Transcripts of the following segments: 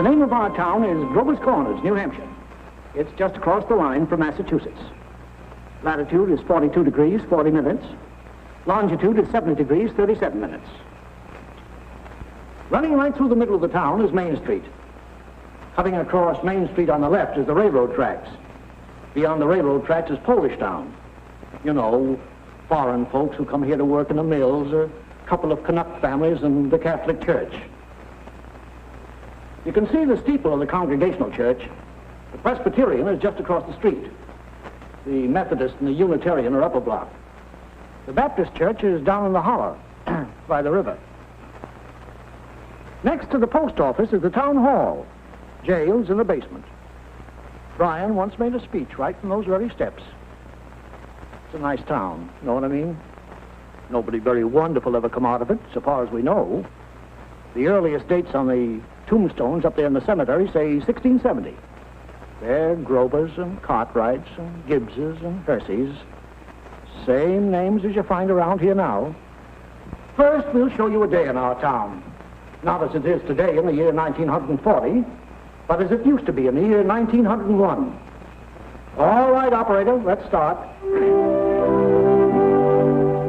The name of our town is Grover's Corners, New Hampshire. It's just across the line from Massachusetts. Latitude is 42 degrees, 40 minutes. Longitude is 70 degrees, 37 minutes. Running right through the middle of the town is Main Street. Cutting across Main Street on the left is the railroad tracks. Beyond the railroad tracks is Polish Town. You know, foreign folks who come here to work in the mills, a couple of Canuck families, and the Catholic Church. You can see the steeple of the Congregational Church. The Presbyterian is just across the street. The Methodist and the Unitarian are up a block. The Baptist Church is down in the hollow by the river. Next to the post office is the town hall. Jail's in the basement. Brian once made a speech right from those very steps. It's a nice town, know what I mean? Nobody very wonderful ever come out of it, so far as we know. The earliest dates on the tombstones up there in the cemetery say 1670. They're Grovers and Cartwrights and Gibbses and Herseys. Same names as you find around here now. First, we'll show you a day in our town. Not as it is today in the year 1940, but as it used to be in the year 1901. All right, operator, let's start.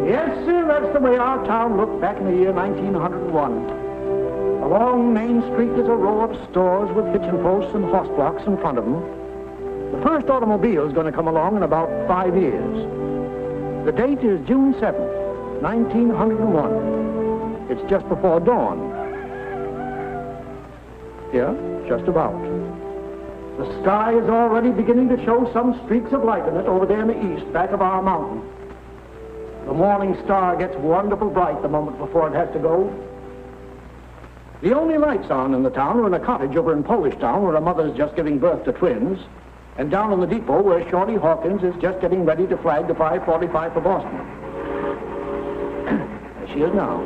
Yes, sir, that's the way our town looked back in the year 1901. Along Main Street is a row of stores with hitching posts and horse blocks in front of them. The first automobile is going to come along in about 5 years. The date is June 7th, 1901. It's just before dawn. Yeah, just about. The sky is already beginning to show some streaks of light in it over there in the east, back of our mountain. The morning star gets wonderful bright the moment before it has to go. The only lights on in the town are in a cottage over in Polish Town where a mother's just giving birth to twins, and down in the depot where Shorty Hawkins is just getting ready to flag the 545 for Boston. There she is now.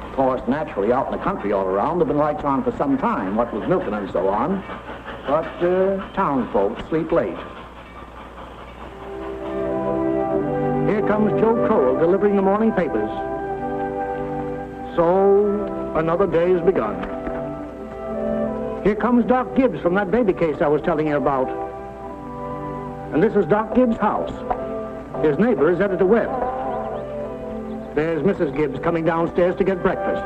Of course, naturally, out in the country all around, there have been lights on for some time, what with Milton and so on, but town folks sleep late. Here comes Joe Crowell delivering the morning papers. So, another day has begun. Here comes Doc Gibbs from that baby case I was telling you about. And this is Doc Gibbs' house. His neighbor is Editor Webb. There's Mrs. Gibbs coming downstairs to get breakfast.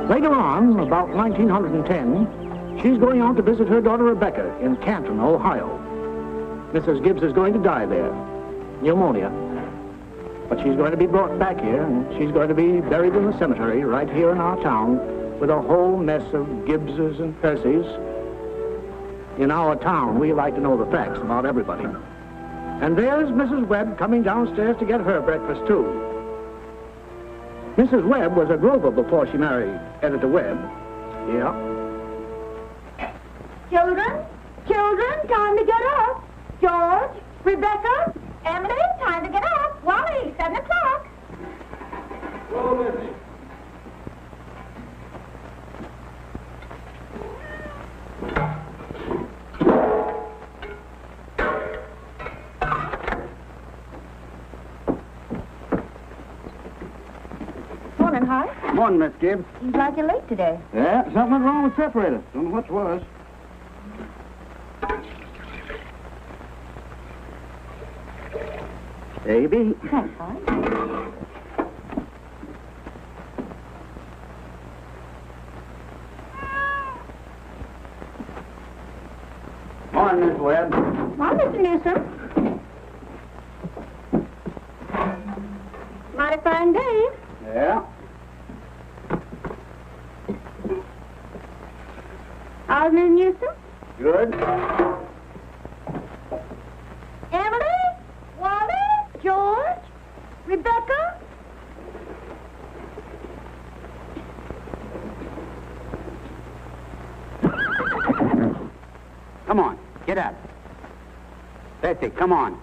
Later on, about 1910, she's going out to visit her daughter Rebecca in Canton, Ohio. Mrs. Gibbs is going to die there. Pneumonia. But she's going to be brought back here, and she's going to be buried in the cemetery right here in our town with a whole mess of Gibbses and Percys. In our town, we like to know the facts about everybody. And there's Mrs. Webb coming downstairs to get her breakfast, too. Mrs. Webb was a Grover before she married Editor Webb. Yeah. Children, time to get up. George, Rebecca, Emily, time to get up. Wally, 7 o'clock. Hello, Missy. Morning, Hart. Morning, Miss Gibbs. Seems like you're late today. Yeah, something went wrong with separator. Don't know what was. Baby. Thanks, Hart. Morning, Miss Webb. Morning, Mr. Newsom. Mighty fine day. Yeah. How's Miss Newsom? Good. Emily, Wally, George, Rebecca. Come on, get up. Bessie, come on.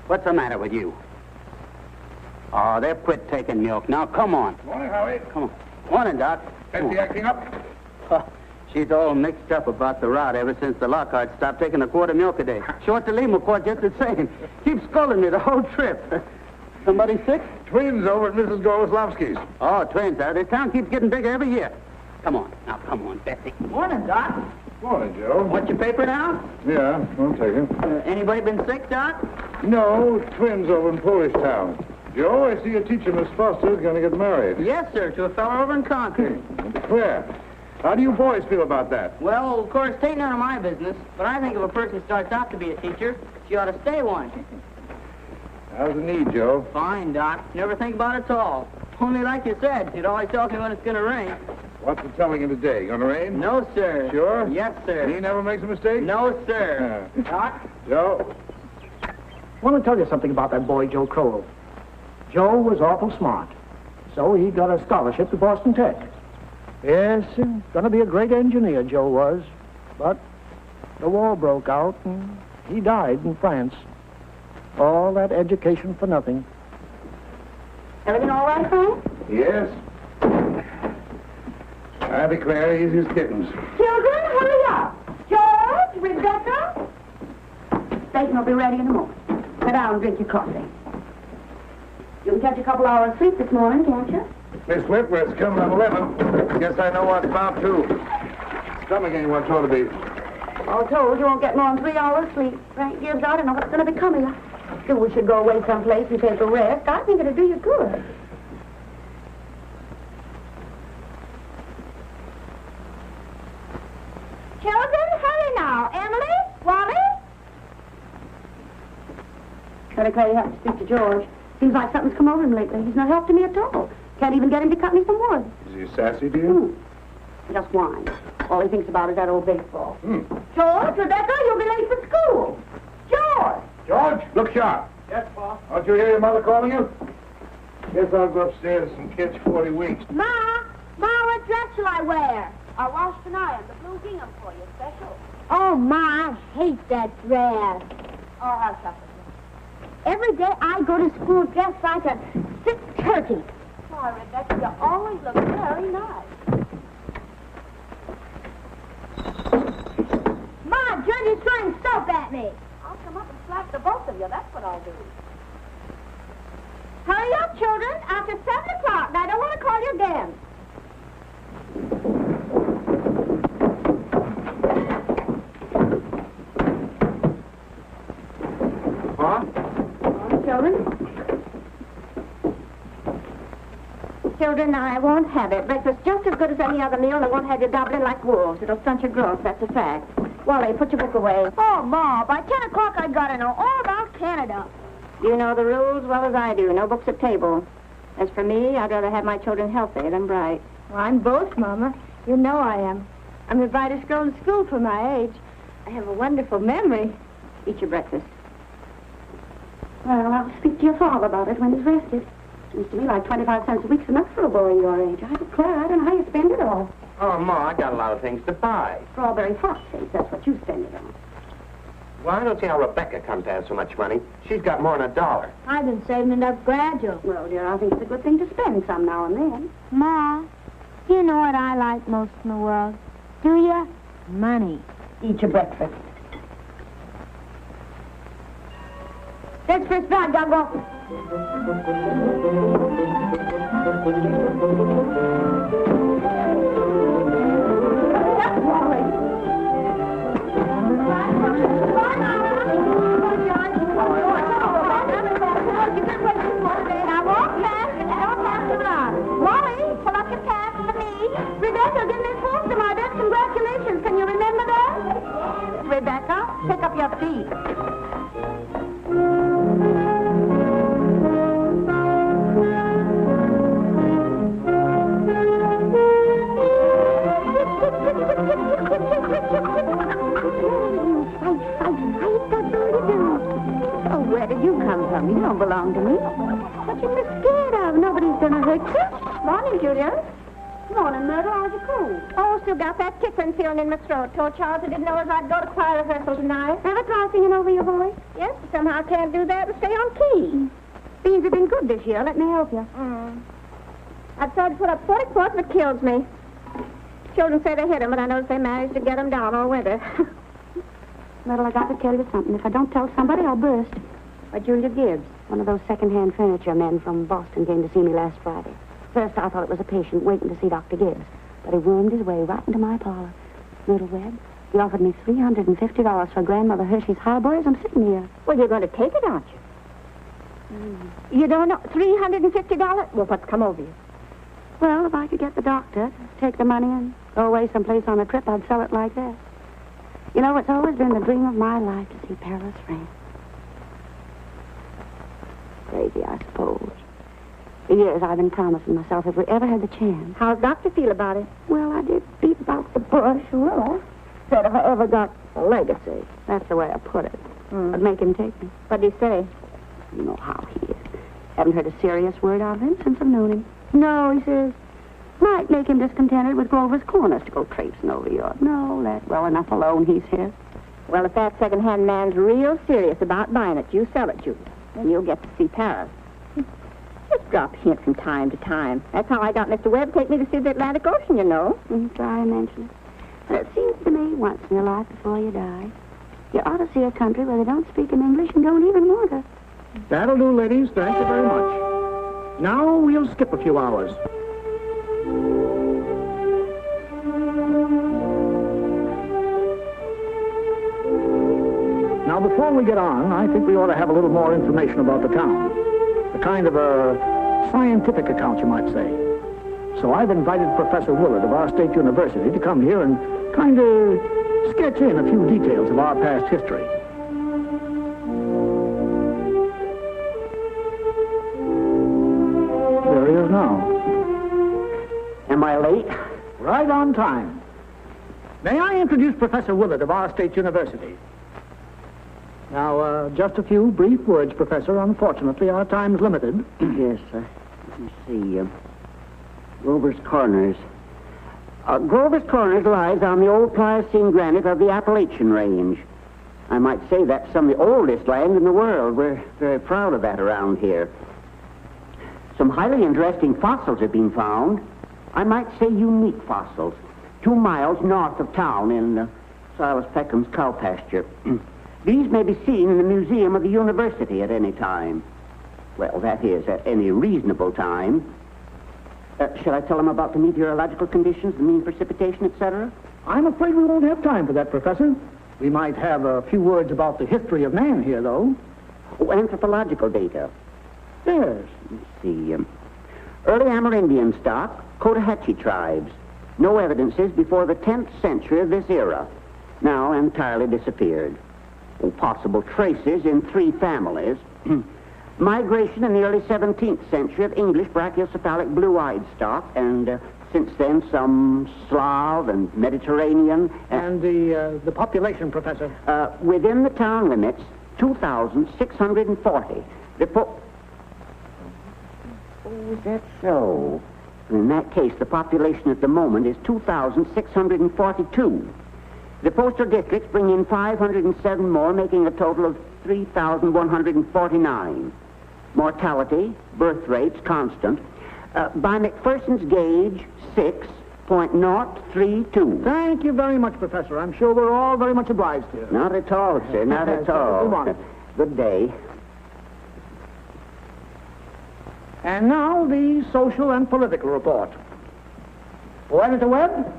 What's the matter with you? Oh, they've quit taking milk. Now, come on. Morning, Howie. Come on. Morning, Doc. Bessie acting up? Oh, she's all mixed up about the route ever since the Lockhart stopped taking a quart of milk a day. She ought to leave him a quart just the same. Keeps scolding me the whole trip. Somebody sick? Twins over at Mrs. Goloslavsky's. Oh, twins. This town keeps getting bigger every year. Come on. Now, come on, Bessie. Morning, Doc. Morning, Joe. Want your paper now? Yeah, I'll take it. Anybody been sick, Doc? No, twins over in Polish Town. Joe, I see your teacher, Miss Foster's going to get married. Yes, sir, to a fellow over in Concord. Where? How do you boys feel about that? Well, of course, it ain't none of my business, but I think if a person starts out to be a teacher, she ought to stay one. How's the need, Joe? Fine, Doc. Never think about it at all. Only like you said, it always tells me when it's going to rain. What's the telling him today? Gonna rain? No, sir. Sure? Yes, sir. He never makes a mistake? No, sir. Doc? Joe? I want to tell you something about that boy, Joe Crowell. Joe was awful smart, so he got a scholarship to Boston Tech. Yes, gonna be a great engineer, Joe was. But the war broke out, and he died in France. All that education for nothing. Everything all right, Frank? Yes. I declare he's his kittens. Children, hurry up. George, Rebecca. Satan will be ready in a moment. Sit down and drink your coffee. You can catch a couple hours sleep this morning, can't you? Miss Whitworth's coming at 11. Guess I know what's about too. Stomach ain't what it ought to be. All told, you won't get more than 3 hours sleep. Frank gives out, I don't know what's going to become of you. Still, we should go away someplace and take a rest. I think it'll do you good. Children, hurry now. Emily, Wally. I declare you have to speak to George. Seems like something's come over him lately. He's no help to me at all. Can't even get him to cut me some wood. Is he sassy to you? Just whines. All he thinks about is that old baseball. George, Rebecca, you'll be late for school. George! George, look sharp. Yes, Boss. Don't you hear your mother calling you? Guess I'll go upstairs and catch 40 winks. Ma, what dress shall I wear? I washed and ironed the blue gingham for you, special. Oh, Ma, I hate that dress. Oh, hush up. Every day I go to school dressed like a sick turkey. Why, Rebecca, you always look very nice. Ma, Georgie's throwing soap at me. I'll come up and slap the both of you. That's what I'll do. Hurry up, children. After 7 o'clock. Now, I don't want to call you again. Huh? Children? Children, I won't have it. Breakfast just as good as any other meal, and I won't have you gobbling like wolves. It'll stunt your growth, that's a fact. Wally, put your book away. Oh, Ma, by 10 o'clock I gotta know all about Canada. You know the rules well as I do. No books at table. As for me, I'd rather have my children healthy than bright. Well, I'm both, Mama. You know I am. I'm the brightest girl in school for my age. I have a wonderful memory. Eat your breakfast. Well, I'll speak to your father about it when he's rested. Seems to me like 25 cents a week's enough for a boy your age. I declare, I don't know how you spend it all. Oh, Ma, I got a lot of things to buy. Strawberry fox cakes, that's what you spend it on. Well, I don't see how Rebecca comes to have so much money. She's got more than $1. I've been saving it up gradual. Well, dear, I think it's a good thing to spend some now and then. Ma, you know what I like most in the world? Do you? Money. Eat your breakfast. This first bag, I'll go. That's Wally. Now walk fast and don't pass them on. Wally, pull up your pass for me. Rebecca, give me a post to my desk. Congratulations. Can you remember that? Rebecca, pick up your feet. Oh, where did you come from? You don't belong to me. What you so scared of? Nobody's gonna hurt you. Morning, Julia. Morning, Myrtle. How's your cold? Oh, still got that tickling feeling in my throat. Told Charles I didn't know if I'd go to choir rehearsal tonight. Ever try singing over your voice? Yes, but somehow I can't do that and stay on key. Beans have been good this year. Let me help you. I've tried to put up 40 quarts, but it kills me. Children say they hit them, but I notice they manage to get them down all winter. Myrtle, I got to tell you something. If I don't tell somebody, I'll burst. Why, Julia Gibbs, one of those second-hand furniture men from Boston, came to see me last Friday. First, I thought it was a patient waiting to see Dr. Gibbs, but he wormed his way right into my parlor. Little Webb, he offered me $350 for Grandmother Hershey's highboy as I'm sitting here. Well, you're going to take it, aren't you? You don't know? $350? Well, what's come over you? Well, if I could get the doctor to take the money and go away someplace on a trip, I'd sell it like that. You know, it's always been the dream of my life to see Paris, France. Crazy, I suppose. For years, I've been promising myself if we ever had the chance. How's Doctor feel about it? Well, I did beat about the bush. Well, said if I ever got a legacy, that's the way I put it, I'd make him take me. What'd he say? You know how he is. Haven't heard a serious word out of him since I've known him. No, he says, might make him discontented with Grover's Corners to go traipsing over Europe. No, let well enough alone, he says. Well, if that second-hand man's real serious about buying it, you sell it, Julia. Then you'll get to see Paris. Just drop a hint from time to time. That's how I got Mr. Webb to take me to see the Atlantic Ocean, you know. Try and mention it. But it seems to me once in your life before you die, you ought to see a country where they don't speak in English and don't even want to. That'll do, ladies. Thank you very much. Now we'll skip a few hours. Now, before we get on, I think we ought to have a little more information about the town. A kind of a scientific account, you might say. So I've invited Professor Willard of our state university to come here and kind of sketch in a few details of our past history. There he is now. Am I late? Right on time. May I introduce Professor Willard of our state university? Now, just a few brief words, Professor. Unfortunately, our time's limited. Yes, sir. Let me see. Grover's Corners. Grover's Corners lies on the old Pliocene granite of the Appalachian Range. I might say that's some of the oldest land in the world. We're very proud of that around here. Some highly interesting fossils have been found. I might say unique fossils. 2 miles north of town in Silas Peckham's cow pasture. These may be seen in the museum of the university at any time. Well, that is, at any reasonable time. Shall I tell them about the meteorological conditions, the mean precipitation, etc.? I'm afraid we won't have time for that, Professor. We might have a few words about the history of man here, though. Oh, anthropological data. Yes. Let's see. Early Amerindian stock, Cotahatchee tribes. No evidences before the 10th century of this era. Now entirely disappeared. Possible traces in 3 families. Migration in the early 17th century of English brachiocephalic blue-eyed stock, and since then some Slav and Mediterranean. And the population, Professor? Within the town limits, 2,640. Oh, is that so? In that case, the population at the moment is 2,642. The postal districts bring in 507 more, making a total of 3,149. Mortality, birth rates, constant. By McPherson's gauge, 6.032. Thank you very much, Professor. I'm sure we're all very much obliged here. Not at all, sir, not at all. Good morning. Good day. And now the social and political report. Oh, Editor Webb?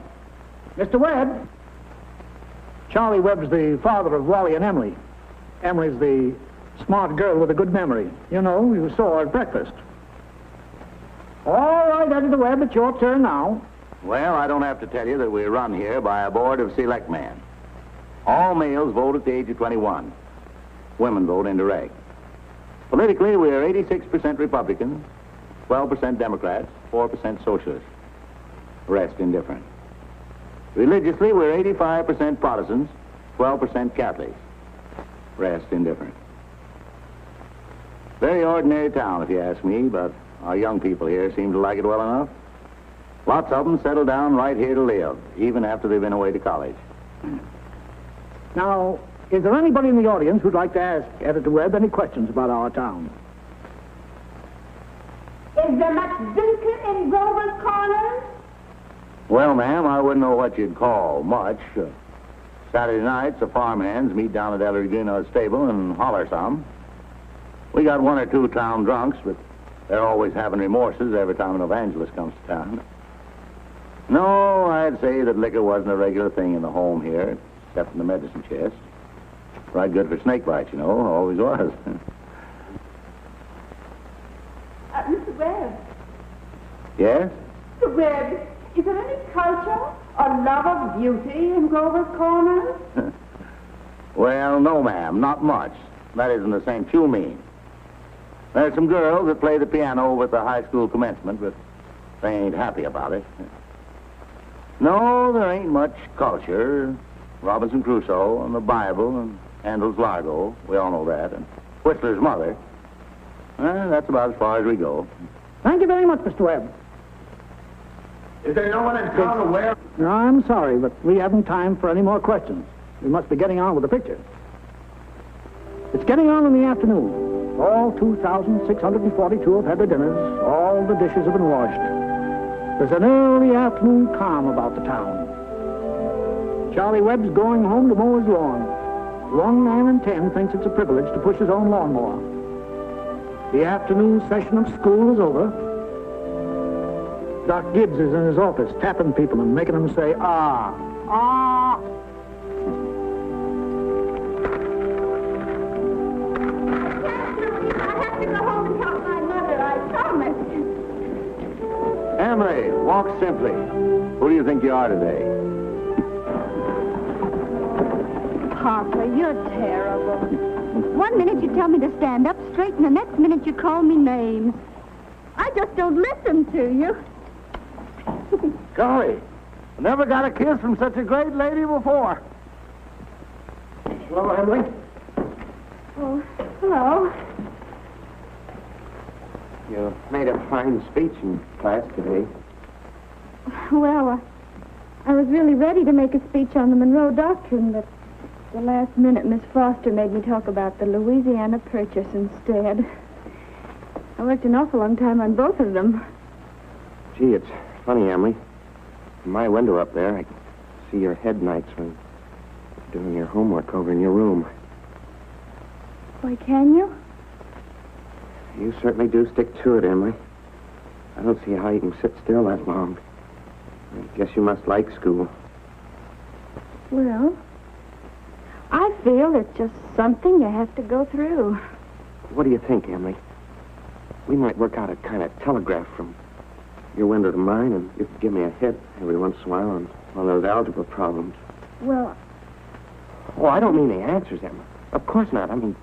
Mr. Webb? Charlie Webb's the father of Wally and Emily. Emily's the smart girl with a good memory. You know, you saw her at breakfast. All right, Editor Webb, it's your turn now. Well, I don't have to tell you that we run here by a board of selectmen. All males vote at the age of 21. Women vote indirect. Politically, we are 86% Republican, 12% Democrats, 4% Socialists. The rest indifferent. Religiously, we're 85% Protestants, 12% Catholics. Rest indifferent. Very ordinary town, if you ask me, but our young people here seem to like it well enough. Lots of them settle down right here to live, even after they've been away to college. Now, is there anybody in the audience who'd like to ask Editor Webb any questions about our town? Is there much drinking in Grover's Corners? Well, ma'am, I wouldn't know what you'd call much. Saturday nights, the farmhands meet down at Ellery Greenwood's stable and holler some. We got one or two town drunks, but they're always having remorses every time an evangelist comes to town. No, I'd say that liquor wasn't a regular thing in the home here, except in the medicine chest. Right good for snake bites, you know, always was. Mr. Webb. Yes? Mr. Webb, is there any culture or love of beauty in Grover's Corners? Well, no, ma'am, not much. That is in the sense you mean. There's some girls that play the piano with the high school commencement, but they ain't happy about it. No, there ain't much culture. Robinson Crusoe and the Bible and Handel's Largo, we all know that, and Whistler's mother. That's about as far as we go. Thank you very much, Mr. Webb. Is there no one in town aware? No, I'm sorry, but we haven't time for any more questions. We must be getting on with the picture. It's getting on in the afternoon. All 2,642 have had their dinners. All the dishes have been washed. There's an early afternoon calm about the town. Charlie Webb's going home to mow his lawn. One man in 10 thinks it's a privilege to push his own lawnmower. The afternoon session of school is over. Doc Gibbs is in his office tapping people and making them say, ah, ah. I have to go home and tell my mother. I promised. Emily, walk simply. Who do you think you are today? Papa, you're terrible. One minute you tell me to stand up straight, and the next minute you call me names. I just don't listen to you. Golly, I never got a kiss from such a great lady before. Hello, Emily. Oh, hello. You made a fine speech in class today. Well, I was really ready to make a speech on the Monroe Doctrine, but the last minute Miss Foster made me talk about the Louisiana Purchase instead. I worked an awful long time on both of them. Gee, it's funny, Emily. From my window up there, I can see your head nights when you're doing your homework over in your room. Why, can you? You certainly do stick to it, Emily. I don't see how you can sit still that long. I guess you must like school. Well, I feel it's just something you have to go through. What do you think, Emily? We might work out a kind of telegraph from your window to mine, and you could give me a hit every once in a while on one of those algebra problems. Well, Oh, I don't mean the answers, Emily. Of course not. I mean,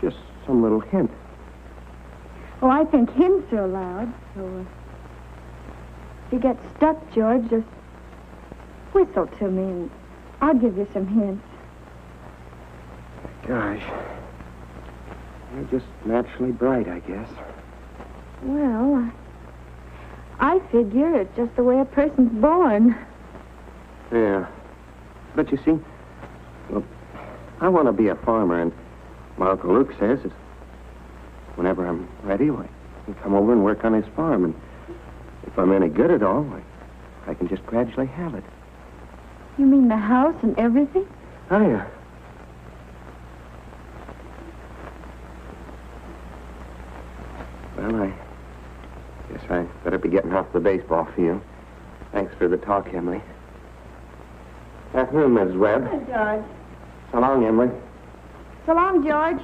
just some little hint. oh, I think hints are allowed, so if you get stuck, George, just whistle to me, and I'll give you some hints. Gosh. You're just naturally bright, I guess. Well, I figure it's just the way a person's born. Yeah. But you see, well, I want to be a farmer, and my Uncle Luke says is whenever I'm ready, I can come over and work on his farm, and if I'm any good at all, I can just gradually have it. You mean the house and everything? Oh, yeah. Well, I guess I better be getting off the baseball field. Thanks for the talk, Emily. Afternoon, Mrs. Webb. Hi, George. So long, Emily. So long, George.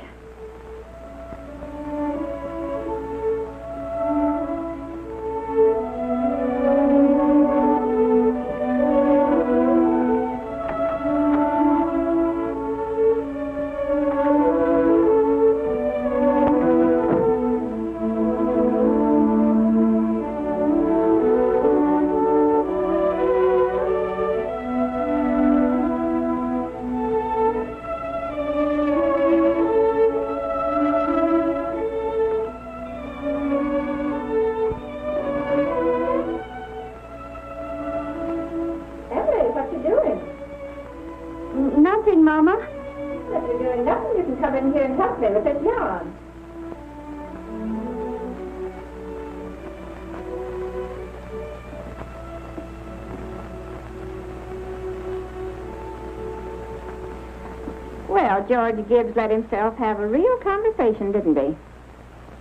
George Gibbs let himself have a real conversation, didn't he?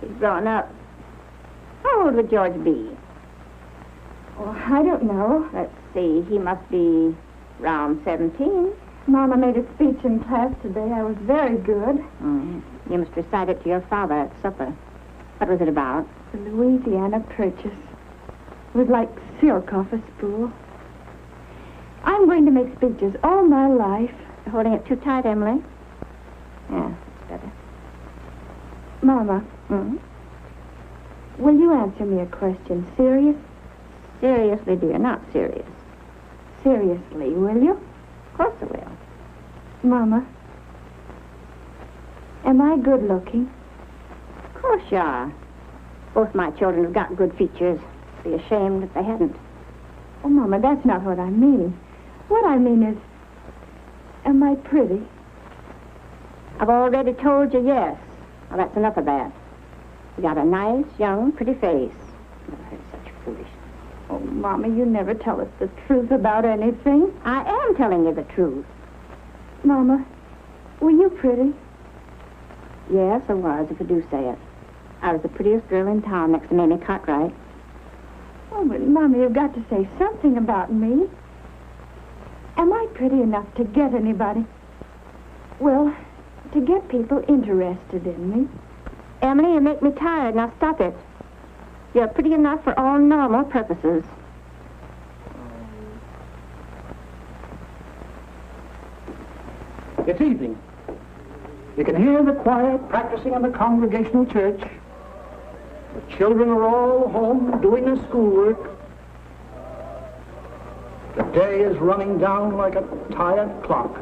He's grown up. How old would George be? Oh, I don't know. Let's see, he must be around 17. Mama made a speech in class today. I was very good. You must recite it to your father at supper. What was it about? The Louisiana Purchase. It was like silk off a spool. I'm going to make speeches all my life. You're holding it too tight, Emily. Yeah, that's better. Mama, will you answer me a question? Serious? Seriously, dear, not serious. Seriously, will you? Of course I will. Mama, am I good looking? Of course you are. Both my children have got good features. Be ashamed if they hadn't. Oh, Mama, that's not what I mean. What I mean is, am I pretty? I've already told you yes. Well, that's enough of that. You got a nice, young, pretty face. Never heard such foolishness. Oh, Mama, you never tell us the truth about anything. I am telling you the truth. Mama, were you pretty? Yes, I was, if you do say it. I was the prettiest girl in town next to Mamie Cartwright. Oh, but Mama, you've got to say something about me. Am I pretty enough to get anybody? Well, to get people interested in me. Emily, you make me tired. Now stop it. You're pretty enough for all normal purposes. It's evening. You can hear the choir practicing in the Congregational Church. The children are all home doing their schoolwork. The day is running down like a tired clock.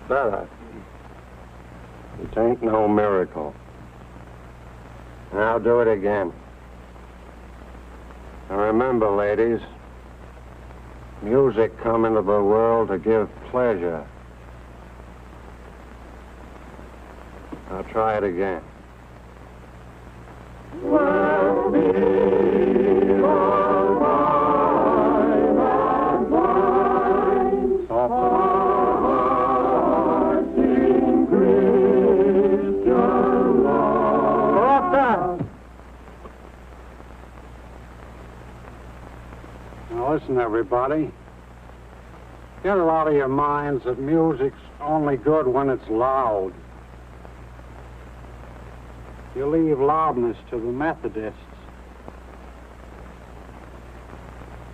better. It ain't no miracle. And I'll do it again. And remember, ladies, music come into the world to give pleasure. I'll try it again. Now listen, everybody. Get it out of your minds that music's only good when it's loud. You leave loudness to the Methodists.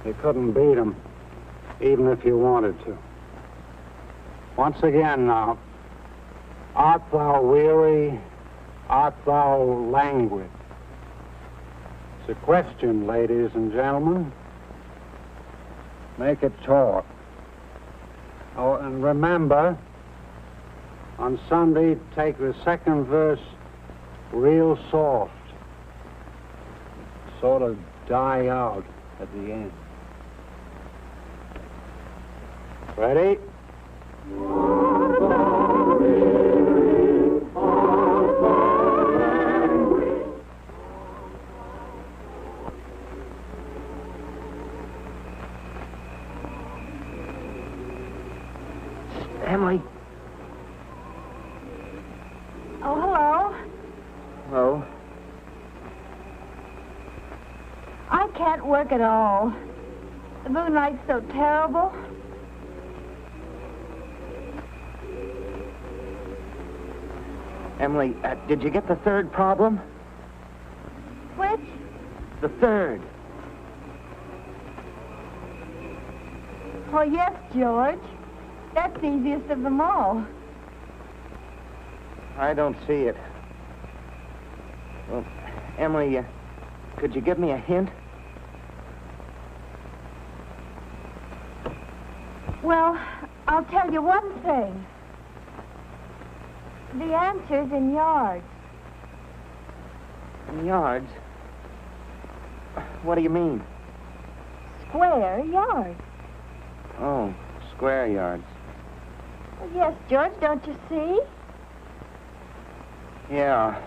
You couldn't beat them, even if you wanted to. Once again now, art thou weary? Art thou languid? It's a question, ladies and gentlemen. Make it talk. Oh, and remember, on Sunday, take the second verse real soft. Sort of die out at the end. Ready? Emily. Oh, hello. can't work at all. The moonlight's so terrible. Emily, did you get the third problem? Which? The third. Oh, yes, George. That's the easiest of them all. I don't see it. Well, Emily, could you give me a hint? Well, I'll tell you one thing. The answer's in yards. In yards? What do you mean? Square yards. Oh, square yards. Well, yes, George, don't you see? Yeah.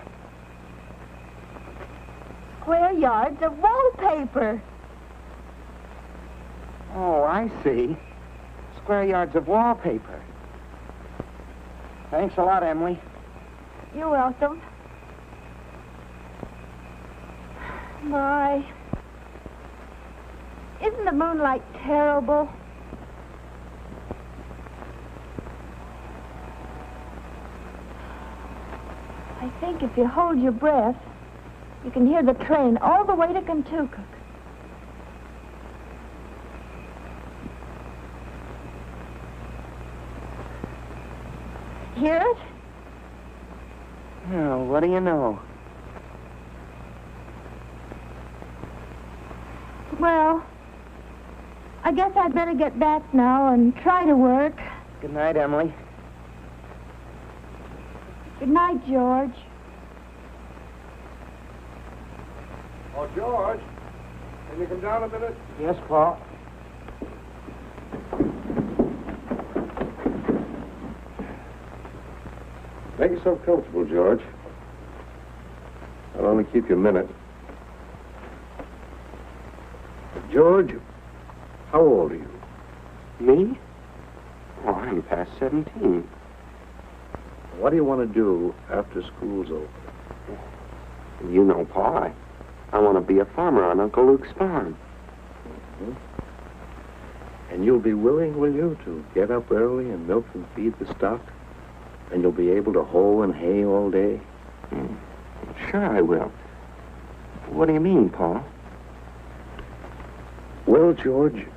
Square yards of wallpaper. Oh, I see. Square yards of wallpaper. Thanks a lot, Emily. You're welcome. My. Isn't the moonlight terrible? I think if you hold your breath, you can hear the train all the way to Kentucky. Hear it? Oh, what do you know? Well, I guess I'd better get back now and try to work. Good night, Emily. Good night, George. Oh, George, can you come down a minute? Yes, Paul. Make yourself comfortable, George. I'll only keep you a minute. George, how old are you? Me? Oh, I'm past 17. What do you want to do after school's over? You know, Paul, I want to be a farmer on Uncle Luke's farm. Mm-hmm. And you'll be willing, will you, to get up early and milk and feed the stock? And you'll be able to hoe and hay all day? Sure I will. What do you mean, Paul? Well, George,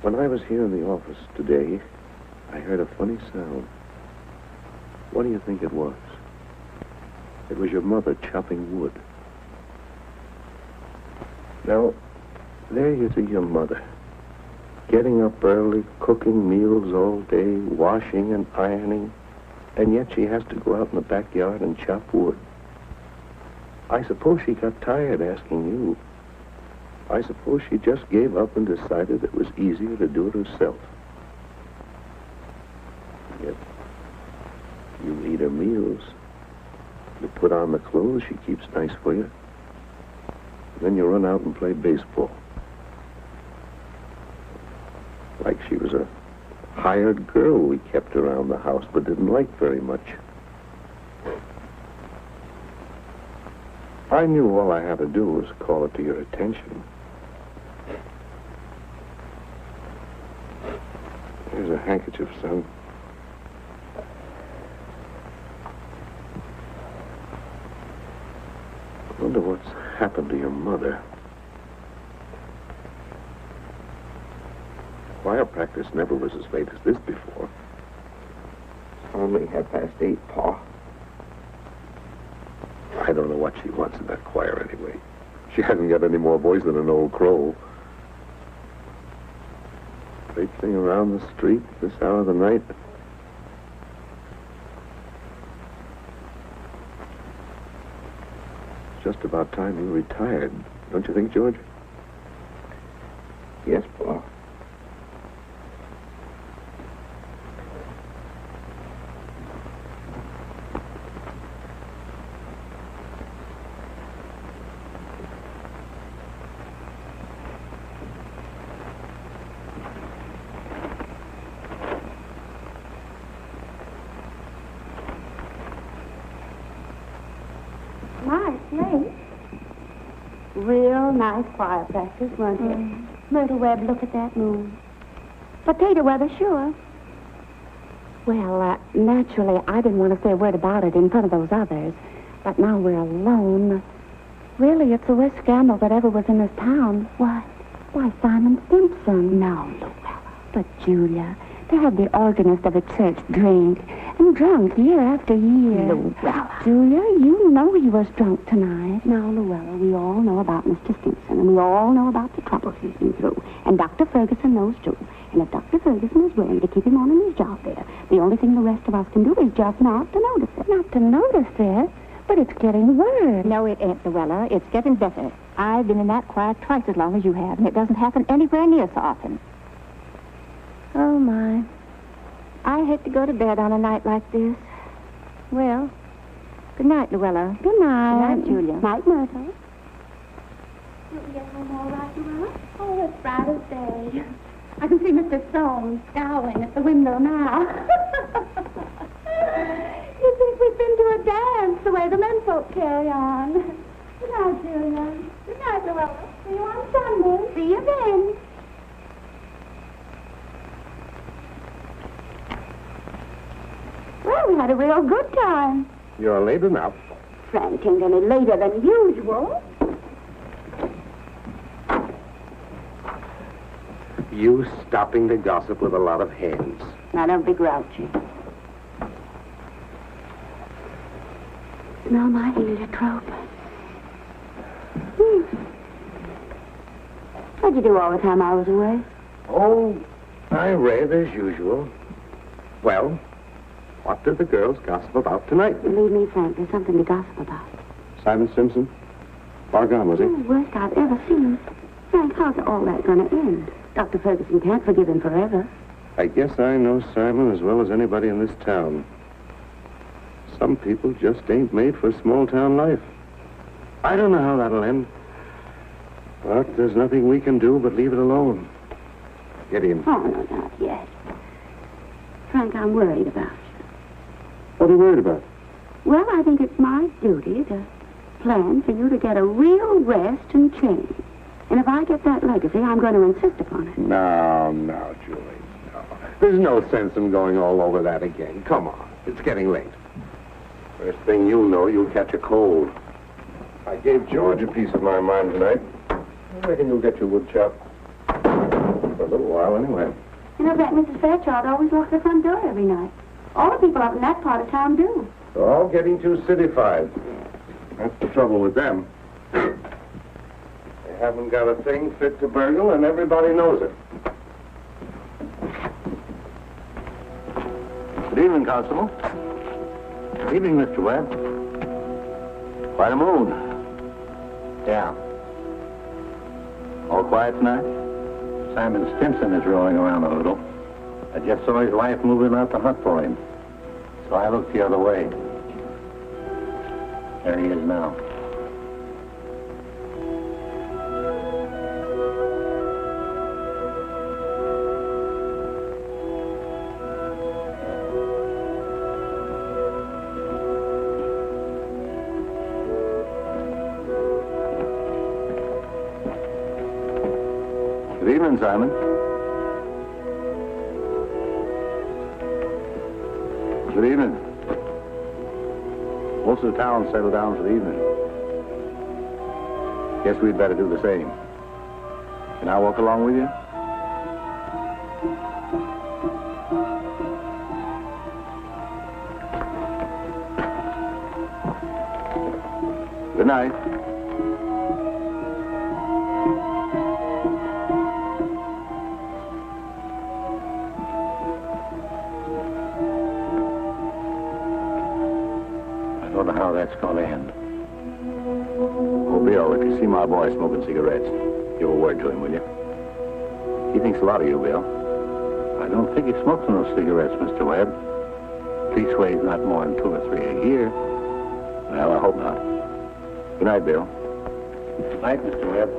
when I was here in the office today, I heard a funny sound. What do you think it was? It was your mother chopping wood. Now, there you see your mother, getting up early, cooking meals all day, washing and ironing, and yet she has to go out in the backyard and chop wood. I suppose she got tired asking you. I suppose she just gave up and decided it was easier to do it herself. Yet, you eat her meals. You put on the clothes she keeps nice for you. Then you run out and play baseball. Like she was a hired girl we kept around the house but didn't like very much. I knew all I had to do was call it to your attention. Here's a handkerchief, son. I wonder what's happened to your mother. Choir practice never was as late as this before. Only 8:30, Pa. I don't know what she wants in that choir anyway. She hasn't got any more voice than an old crow. Traipsing around the street this hour of the night. It's just about time you retired, don't you think, George? Yes, Pa. My, it's late. Real nice fire practice, weren't it? Myrtle Webb, look at that moon. Potato weather, sure. Well, naturally, I didn't want to say a word about it in front of those others. But now we're alone. Really, it's the worst scandal that ever was in this town. What? Why, Simon Simpson. No, Luella. But, Julia, they had the organist of a church drink and drunk year after year. Luella. Julia, you know he was drunk tonight. Now, Luella, we all know about Mr. Simpson, and we all know about the trouble he's been through. And Dr. Ferguson knows, too. And if Dr. Ferguson is willing to keep him on in his job there, the only thing the rest of us can do is just not to notice it. Not to notice it? But it's getting worse. No, it ain't, Luella. It's getting better. I've been in that choir twice as long as you have, and it doesn't happen anywhere near so often. Oh, my. I hate to go to bed on a night like this. Well, good night, Luella. Good night. Good night, Julia. Night, Myrtle. Did you get home all right, Luella? Oh, it's bright as day. I can see Mr. Soames scowling at the window now. You think we've been to a dance the way the men folk carry on. Good night, Julia. Good night, Luella. See you on Sunday. See you then. Well, we had a real good time. You're late enough. Frank ain't any later than usual. You stopping to gossip with a lot of hens. Now, don't be grouchy. Smell my heliotrope. What'd you do all the time I was away? Oh, I read as usual. Well, what did the girls gossip about tonight? Believe me, Frank, there's something to gossip about. Simon Simpson? Far gone, was he? Oh, worst I've ever seen. Frank, how's all that going to end? Dr. Ferguson can't forgive him forever. I guess I know Simon as well as anybody in this town. Some people just ain't made for small-town life. I don't know how that'll end. But there's nothing we can do but leave it alone. Get in. Oh, no, not yet. Frank, I'm worried about you. What are you worried about? Well, I think it's my duty to plan for you to get a real rest and change. And if I get that legacy, I'm going to insist upon it. No, Julie, no. There's no sense in going all over that again. Come on. It's getting late. First thing you'll know, you'll catch a cold. I gave George a piece of my mind tonight. I reckon you'll get your wood chop. For a little while, anyway. You know that Mrs. Fairchild always locks the front door every night. All the people up in that part of town do. They're all getting too cityfied. That's the trouble with them. They haven't got a thing fit to burgle, and everybody knows it. Good evening, Constable. Good evening, Mr. Webb. Quite a mood. Yeah. All quiet tonight? Simon Stimson is rolling around a little. I just saw his wife moving out to hunt for him. So I looked the other way. There he is now. Good evening, Simon. Good evening. Most of the town settled down for the evening. Guess we'd better do the same. Can I walk along with you? Good night. I don't know how that's going to end. Oh, Bill, if you see my boy smoking cigarettes, give a word to him, will you? He thinks a lot of you, Bill. I don't think he smokes those cigarettes, Mr. Webb. Leastways, not more than 2 or 3 a year. Well, I hope not. Good night, Bill. Good night, Mr. Webb.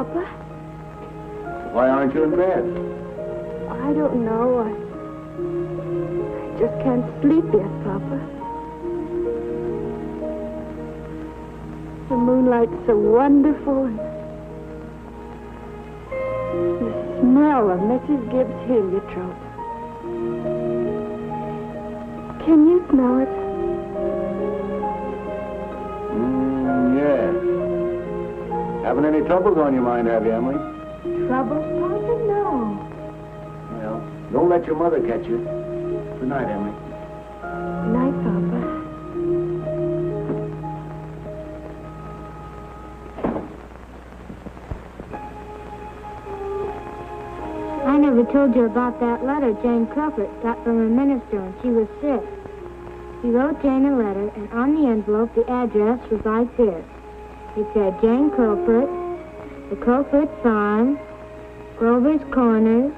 Papa? Why aren't you in bed? I don't know. I just can't sleep yet, Papa. The moonlight's so wonderful, and the smell of Mrs. Gibbs' heliotrope. Can you smell it? Yes. Having any troubles on your mind, have you, Emily? Trouble, Papa? No. Well, don't let your mother catch you. Good night, Emily. Good night, Papa. I never told you about that letter Jane Crawford got from her minister when she was sick. He wrote Jane a letter, and on the envelope the address was like this. It said, Jane Crawford, the Crawford Farm, Grover's Corners,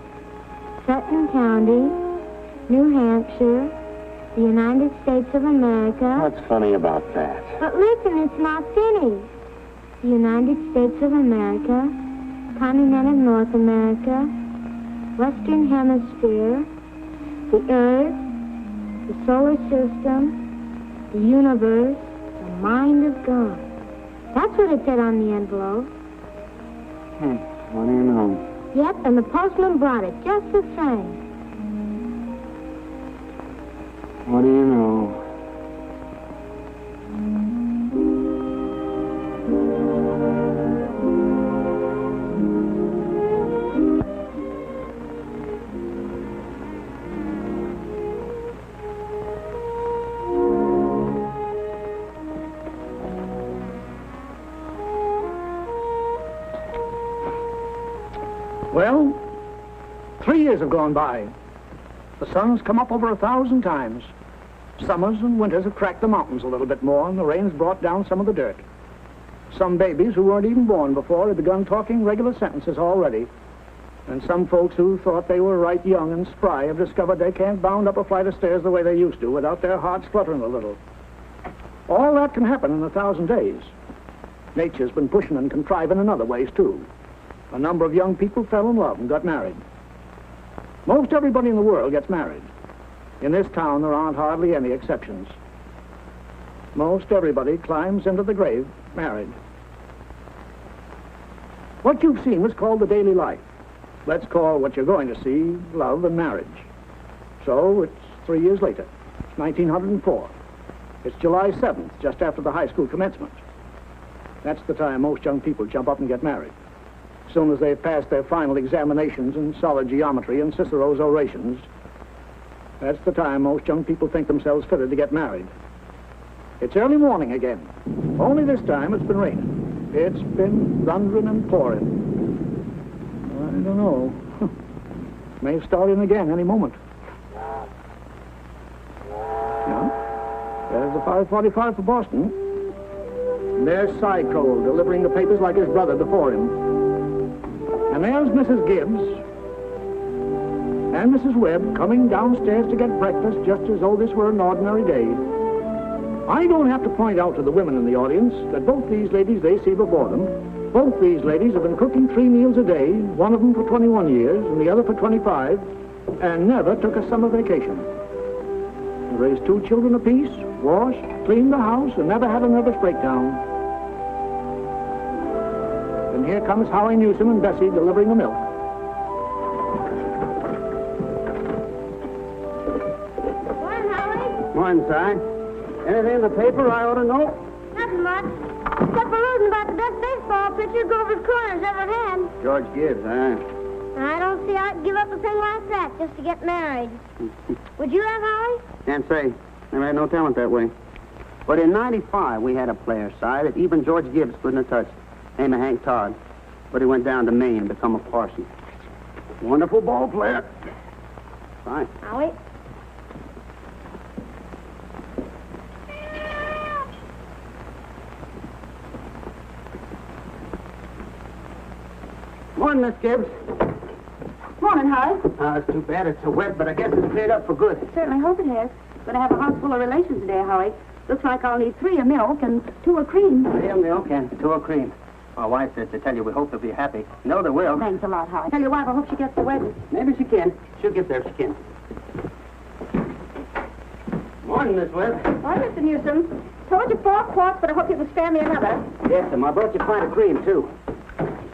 Sutton County, New Hampshire, the United States of America. What's funny about that? But listen, it's not finished. The United States of America, continent of North America, Western Hemisphere, the Earth, the solar system, the universe, the mind of God. That's what it said on the envelope. What do you know? Yep, and the postman brought it just the same. What do you know? Well, 3 years have gone by. The sun's come up over 1,000 times. Summers and winters have cracked the mountains a little bit more, and the rain's brought down some of the dirt. Some babies who weren't even born before have begun talking regular sentences already. And some folks who thought they were right young and spry have discovered they can't bound up a flight of stairs the way they used to without their hearts fluttering a little. All that can happen in 1,000 days. Nature's been pushing and contriving in other ways, too. A number of young people fell in love and got married. Most everybody in the world gets married. In this town, there aren't hardly any exceptions. Most everybody climbs into the grave married. What you've seen was called the daily life. Let's call what you're going to see love and marriage. So it's 3 years later. It's 1904. It's July 7th, just after the high school commencement. That's the time most young people jump up and get married. As soon as they've passed their final examinations in solid geometry and Cicero's orations, that's the time most young people think themselves fitted to get married. It's early morning again. Only this time it's been raining. It's been thundering and pouring. I don't know. May start in again any moment. Yeah. There's the 5:45 for Boston. And there's Cy Cole delivering the papers like his brother before him. And there's Mrs. Gibbs and Mrs. Webb coming downstairs to get breakfast just as though this were an ordinary day. I don't have to point out to the women in the audience that both these ladies they see before them, both these ladies have been cooking 3 meals a day, one of them for 21 years and the other for 25, and never took a summer vacation. They raised 2 children apiece, washed, cleaned the house, and never had a nervous breakdown. And here comes Howie Newsom and Bessie delivering the milk. Morning, Howie. Morning, Si. Anything in the paper I ought to know? Nothing much. Except for reading about the best baseball pitcher Grover's Corners ever had. George Gibbs, huh? I don't see I'd give up a thing like that just to get married. Would you have, Howie? Can't say. Never had no talent that way. But in '95, we had a player, Si, that even George Gibbs couldn't have touched. Named Hank Todd. But he went down to Maine to become a parson. Wonderful ball player. Fine. Howie? Morning, Miss Gibbs. Morning, Howie. It's too bad it's so wet, but I guess it's cleared up for good. Certainly hope it has. Going to have a house full of relations today, Howie. Looks like I'll need 3 of milk and 2 of cream. 3 of milk and 2 of cream. My wife said to tell you we hope they'll be happy. No, they will. Thanks a lot, Howard. Tell your wife I hope she gets the wedding. Maybe she can. She'll get there if she can. Morning, Miss Webb. Why, Mr. Newsom, told you 4 quarts, but I hope you can spare me another. Yes, ma'am. I brought you a pint of cream, too.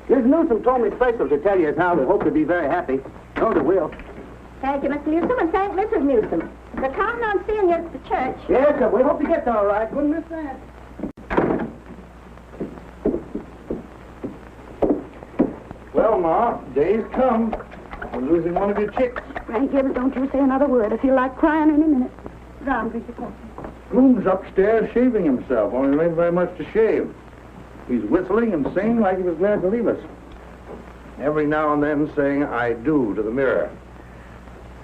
Miss Newsom told me special to tell you how we hope to be very happy. No, they will. Thank you, Mr. Newsom, and thank Mrs. Newsom. They're counting on seeing you at the church. Yes, sir. We hope you get there all right. Wouldn't miss that. Well, Ma, days come. We're losing one of your chicks. Frank Gibbs, don't you say another word. I feel like crying any minute. Down, drink your coffee. Bloom's upstairs shaving himself, only there ain't very much to shave. He's whistling and singing like he was glad to leave us. Every now and then saying, I do, to the mirror.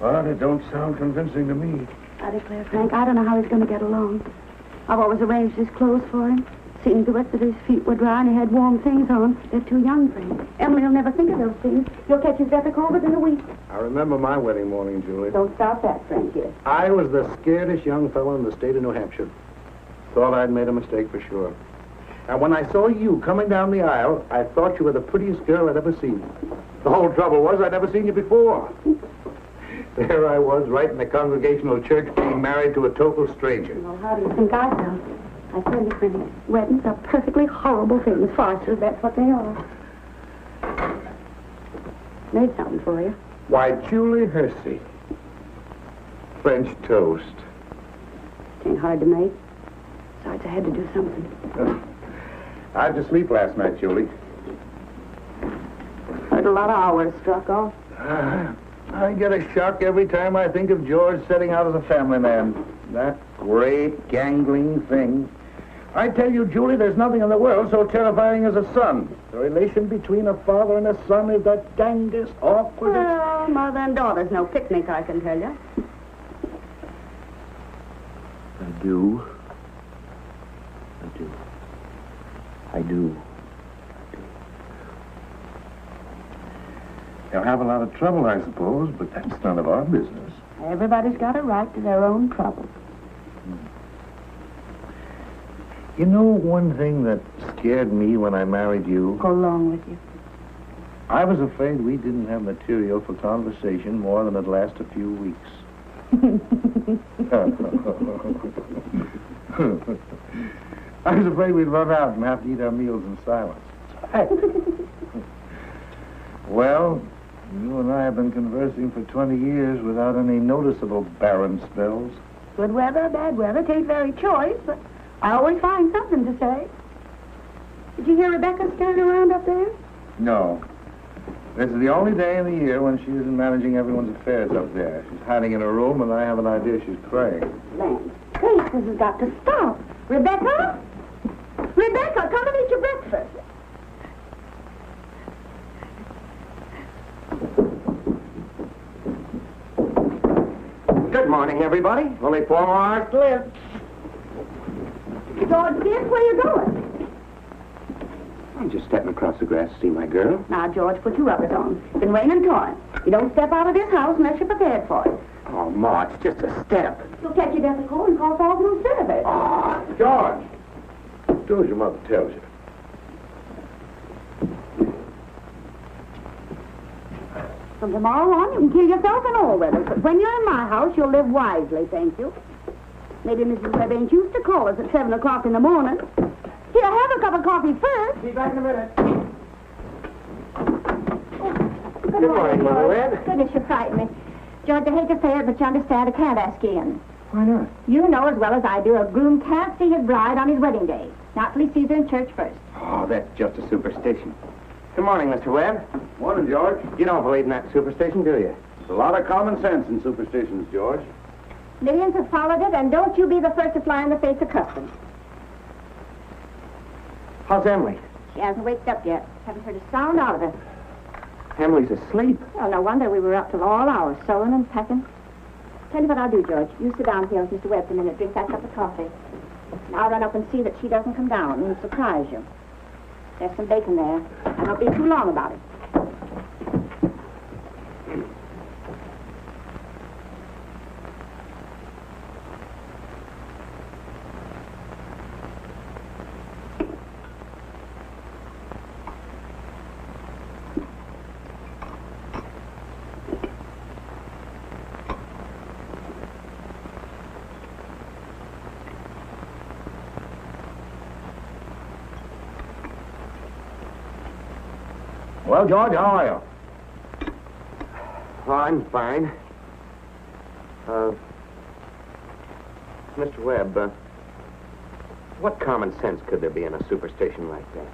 But it don't sound convincing to me. I declare, Frank, I don't know how he's going to get along. I've always arranged his clothes for him, seen to it that his feet were dry and he had warm things on. They're too young for him. Emily will never think of those things. He'll catch his epic cold within a week. I remember my wedding morning, Julie. Don't stop that, Frank, here. I was the scaredest young fellow in the state of New Hampshire. Thought I'd made a mistake for sure. And when I saw you coming down the aisle, I thought you were the prettiest girl I'd ever seen. The whole trouble was I'd never seen you before. There I was, right in the Congregational Church, being married to a total stranger. Well, how do you think I felt? I tell you, Frank, weddings are perfectly horrible things. Farces, that's what they are. Made something for you. Why, Julie Hersey. French toast. Ain't hard to make. Besides, I had to do something. How'd you sleep last night, Julie? Heard a lot of hours struck off. I get a shock every time I think of George setting out as a family man. That great, gangling thing. I tell you, Julie, there's nothing in the world so terrifying as a son. The relation between a father and a son is the dangest, awkward... Well, mother and daughter's no picnic, I can tell you. I do. I do. They'll have a lot of trouble, I suppose, but that's none of our business. Everybody's got a right to their own trouble. You know one thing that scared me when I married you? Go along with you. I was afraid we didn't have material for conversation more than it'd last a few weeks. I was afraid we'd run out and have to eat our meals in silence. Well, you and I have been conversing for 20 years without any noticeable barren spells. Good weather, bad weather, tain't very choice, but I always find something to say. Did you hear Rebecca standing around up there? No. This is the only day in the year when she isn't managing everyone's affairs up there. She's hiding in her room, and I have an idea she's crying. Land. Grace, this has got to stop. Rebecca? Rebecca, come and eat your breakfast. Good morning, everybody. Only 4 more hours to live. George, Gibbs, where you going? I'm just stepping across the grass to see my girl. Now, George, put your rubbers on. It's been raining and torrent. You don't step out of this house unless you're prepared for it. Oh, Ma, it's just a step. You'll catch your death of cold and cough all through instead of it. Oh, George. Do as your mother tells you. From tomorrow on, you can kill yourself in all weathers. But when you're in my house, you'll live wisely, thank you. Maybe Mrs. Webb ain't used to call us at 7 o'clock in the morning. Here, have a cup of coffee first. Be back in a minute. Good morning, Mother George. Webb. Goodness, you frightened me. George, I hate to say it, but you understand I can't ask you in. Why not? You know as well as I do a groom can't see his bride on his wedding day. Not till he sees her in church first. Oh, that's just a superstition. Good morning, Mr. Webb. Morning, George. You don't believe in that superstition, do you? There's a lot of common sense in superstitions, George. Millions have followed it, and don't you be the first to fly in the face of custom. How's Emily? She hasn't waked up yet. Haven't heard a sound out of her. Emily's asleep. Well, no wonder we were up till all hours, sewing and packing. Tell you what I'll do, George. You sit down here with Mr. Webb for a minute, drink that cup of coffee. And I'll run up and see that she doesn't come down and surprise you. There's some bacon there. I don't be too long about it. Well, George, how are you? Oh, I'm fine. Mr. Webb, what common sense could there be in a superstition like that?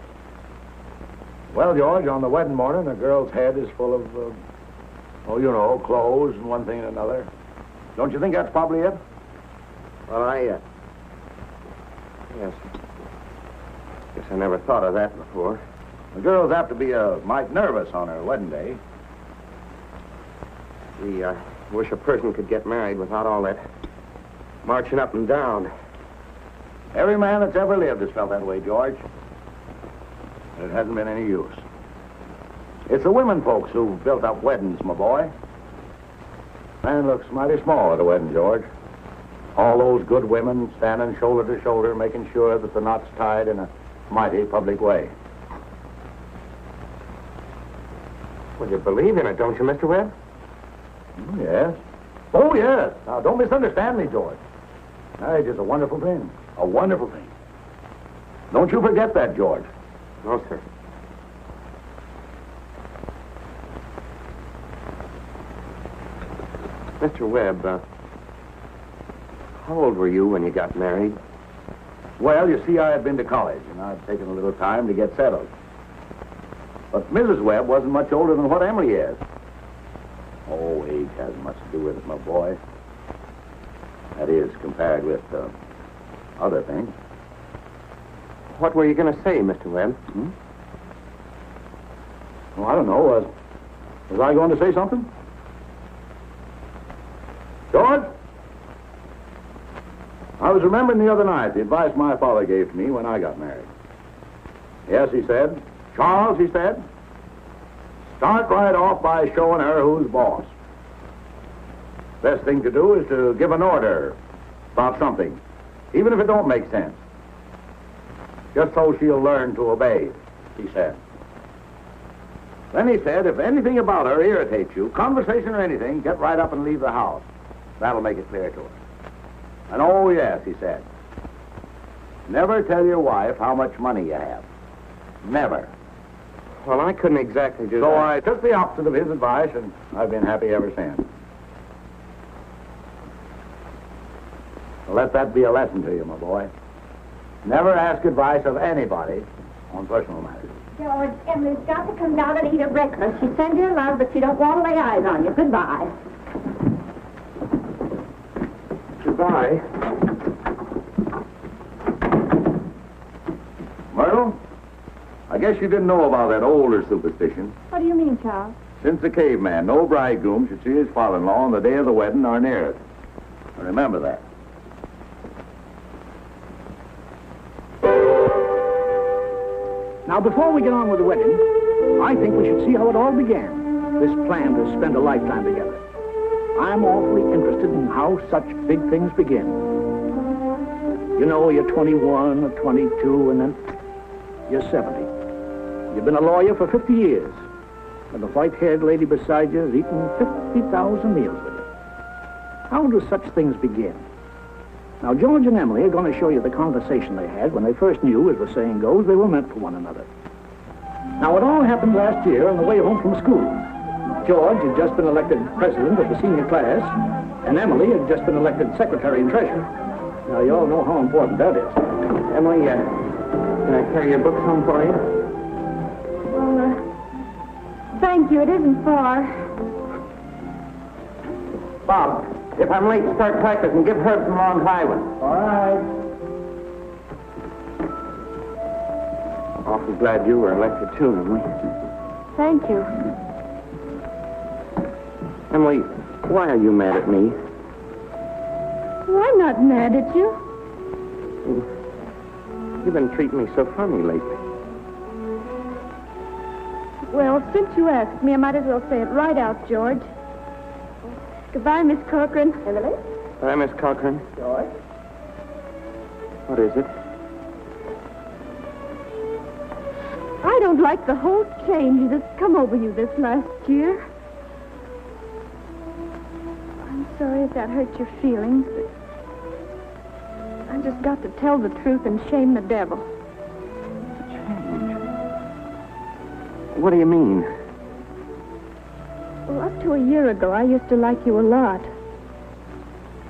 Well, George, on the wedding morning, a girl's head is full of, clothes and one thing and another. Don't you think that's probably it? Well, yes. Guess I never thought of that before. The girls have to be mite nervous on her wedding day. Gee, I wish a person could get married without all that marching up and down. Every man that's ever lived has felt that way, George. It hasn't been any use. It's the women folks who've built up weddings, my boy. Man looks mighty small at a wedding, George. All those good women standing shoulder to shoulder, making sure that the knot's tied in a mighty public way. Well, you believe in it, don't you, Mr. Webb? Oh, yes. Oh, yes. Now, don't misunderstand me, George. Marriage is a wonderful thing. A wonderful thing. Don't you forget that, George. No, sir. Mr. Webb, how old were you when you got married? Well, you see, I had been to college, and I'd taken a little time to get settled. But Mrs. Webb wasn't much older than what Emily is. Oh, age hasn't much to do with it, my boy. That is, compared with other things. What were you going to say, Mr. Webb? Well, I don't know. Was I going to say something? George? I was remembering the other night the advice my father gave to me when I got married. Yes, he said, Charles, he said, start right off by showing her who's boss. Best thing to do is to give an order about something, even if it don't make sense. Just so she'll learn to obey, he said. Then he said, if anything about her irritates you, conversation or anything, get right up and leave the house. That'll make it clear to her. And oh, yes, he said, never tell your wife how much money you have. Never. Well, I couldn't exactly do that. So I took the opposite of his advice, and I've been happy ever since. Let that be a lesson to you, my boy. Never ask advice of anybody on personal matters. George, Emily's got to come down and eat her breakfast. She sends you love, but she don't want to lay eyes on you. Goodbye. Goodbye. Myrtle, I guess you didn't know about that older superstition. What do you mean, Charles? Since the caveman, no bridegroom should see his father-in-law on the day of the wedding or near it. Remember that. Now, before we get on with the wedding, I think we should see how it all began, this plan to spend a lifetime together. I'm awfully interested in how such big things begin. You know, you're 21 or 22, and then you're 70. You've been a lawyer for 50 years, and the white-haired lady beside you has eaten 50,000 meals with you. How do such things begin? Now, George and Emily are going to show you the conversation they had when they first knew, as the saying goes, they were meant for one another. Now, it all happened last year on the way home from school. George had just been elected president of the senior class, and Emily had just been elected secretary and treasurer. Now, you all know how important that is. Emily, can I carry your books home for you? Well, thank you. It isn't far. Bob, if I'm late to start practicing, give Herb some long high ones. All right. Awfully glad you were elected, too, Emily. Thank you. Emily, why are you mad at me? Well, I'm not mad at you. You've been treating me so funny lately. Well, since you asked me, I might as well say it right out, George. Goodbye, Miss Corcoran. Emily? Hi, Miss Cochran. George? What is it? I don't like the whole change that's come over you this last year. I'm sorry if that hurt your feelings, but I just got to tell the truth and shame the devil. Change? What do you mean? Well, up to a year ago, I used to like you a lot.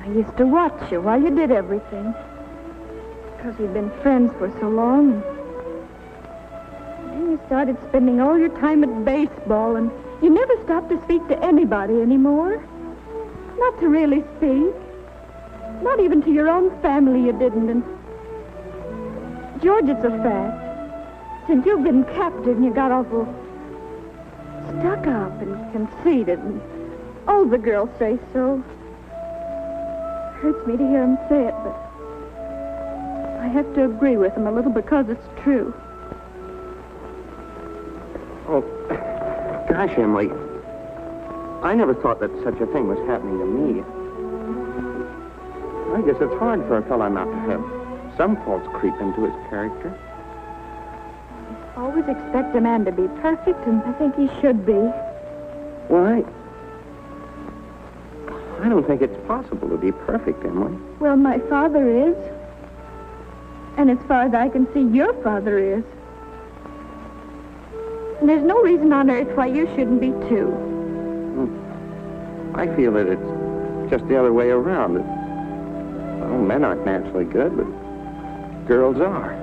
I used to watch you while you did everything. Because we'd been friends for so long. And then you started spending all your time at baseball, and you never stopped to speak to anybody anymore. Not to really speak. Not even to your own family you didn't. And George, it's a fact. Since you've been captain, you got awful stuck up and conceited, and all the girls say so. Hurts me to hear them say it, but I have to agree with them a little because it's true. Oh, gosh, Emily. I never thought that such a thing was happening to me. I guess it's hard for a fellow not to have some faults creep into his character. Always expect a man to be perfect, and I think he should be. Well, I don't think it's possible to be perfect, Emily. Well, my father is. And as far as I can see, your father is. And there's no reason on earth why you shouldn't be, too. I feel that it's just the other way around. Well, men aren't naturally good, but girls are.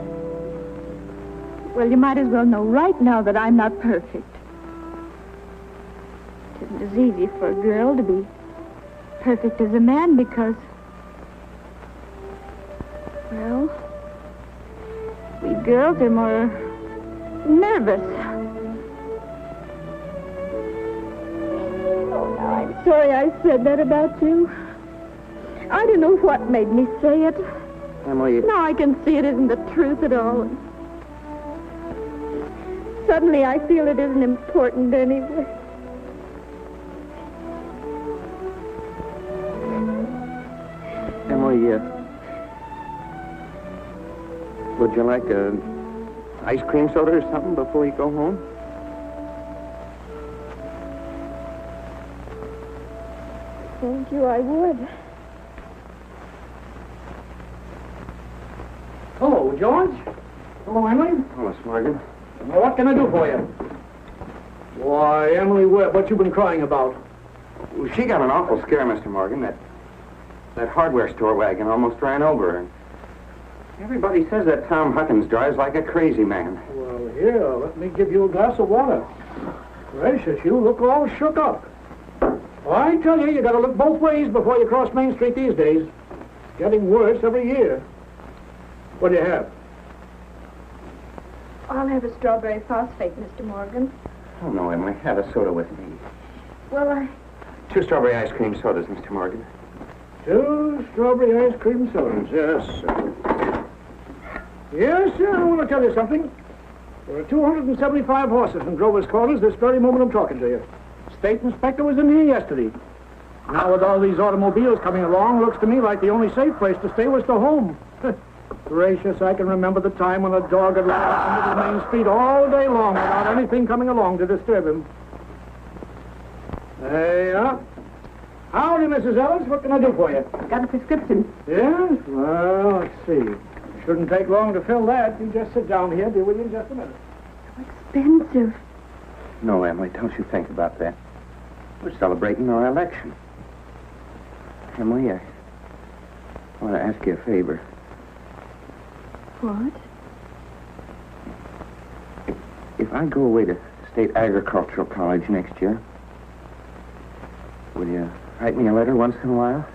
Well, you might as well know right now that I'm not perfect. It isn't as easy for a girl to be perfect as a man because, well, we girls are more nervous. Oh, now I'm sorry I said that about you. I don't know what made me say it. Emily... Now I can see it isn't the truth at all. Suddenly I feel it isn't important anyway. Emily, would you like a ice cream soda or something before you go home? Thank you, I would. Hello, George. Hello, Emily. Oh, Miss Morgan. Well, what can I do for you? Why, Emily, what you been crying about? Well, she got an awful scare, Mr. Morgan. That hardware store wagon almost ran over her. Everybody says that Tom Huckins drives like a crazy man. Well, here, let me give you a glass of water. Gracious, you look all shook up. Well, I tell you, you gotta look both ways before you cross Main Street these days. It's getting worse every year. What do you have? I'll have a strawberry phosphate, Mr. Morgan. Oh, no, Emily. Have a soda with me. Well, 2 strawberry ice cream sodas, Mr. Morgan. 2 strawberry ice cream sodas, yes, sir. Yes, sir, I want to tell you something. There are 275 horses in Grover's Corners this very moment I'm talking to you. State inspector was in here yesterday. Now with all these automobiles coming along, looks to me like the only safe place to stay was the home. Gracious, I can remember the time when a dog had run out into the main street all day long without anything coming along to disturb him. There you are. Howdy, Mrs. Ellis. What can I do for you? Got a prescription. Yes? Well, let's see. Shouldn't take long to fill that. You just sit down here. I'll be with you in just a minute. expensive. No, Emily, don't you think about that. We're celebrating our election. Emily, I want to ask you a favor. What? If I go away to State Agricultural College next year, will you write me a letter once in a while?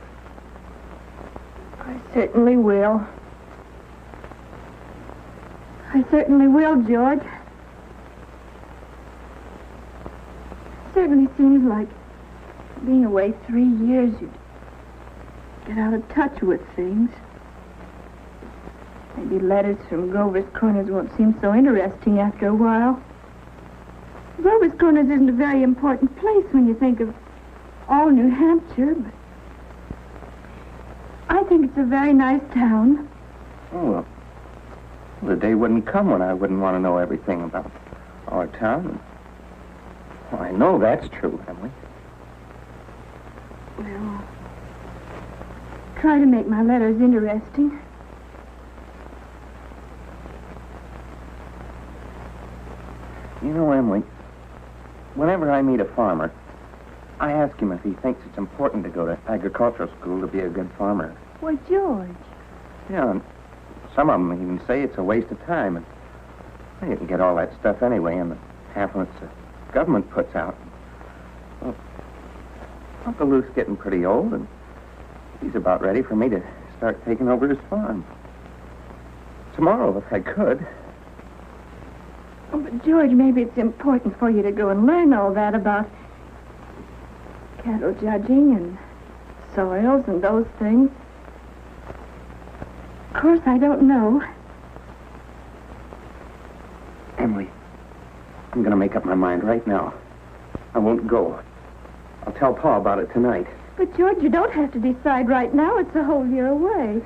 I certainly will. I certainly will, George. It certainly seems like being away 3 years, you'd get out of touch with things. Maybe letters from Grover's Corners won't seem so interesting after a while. Grover's Corners isn't a very important place when you think of all New Hampshire, but I think it's a very nice town. Oh, well, the day wouldn't come when I wouldn't want to know everything about our town. Well, I know that's true, Emily. Well, try to make my letters interesting. You know, Emily, Whenever I meet a farmer, I ask him if he thinks it's important to go to agricultural school to be a good farmer. Why, George. Yeah, and some of them even say it's a waste of time. And well, you can get all that stuff anyway, and the pamphlets the government puts out. Well, Uncle Luke's getting pretty old, and he's about ready for me to start taking over his farm. Tomorrow, if I could. Oh, but George, maybe it's important for you to go and learn all that about cattle judging and soils and those things. Of course, I don't know. Emily, I'm going to make up my mind right now. I won't go. I'll tell Pa about it tonight. But, George, you don't have to decide right now. It's a whole year away.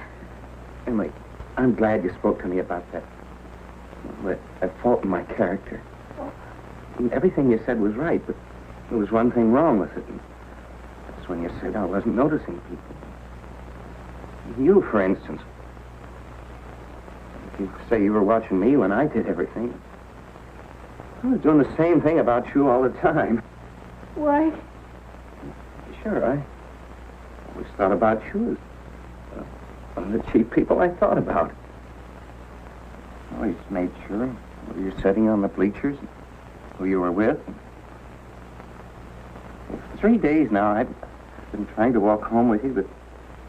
Emily, I'm glad you spoke to me about that fault in my character. I mean, everything you said was right, but there was one thing wrong with it. And that's when you said I wasn't noticing people. You, for instance. If you say you were watching me when I did everything, I was doing the same thing about you all the time. Why? Sure, I always thought about you as one of the chief people I thought about. I always made sure where you're sitting on the bleachers, who you were with. For 3 days now, I've been trying to walk home with you, but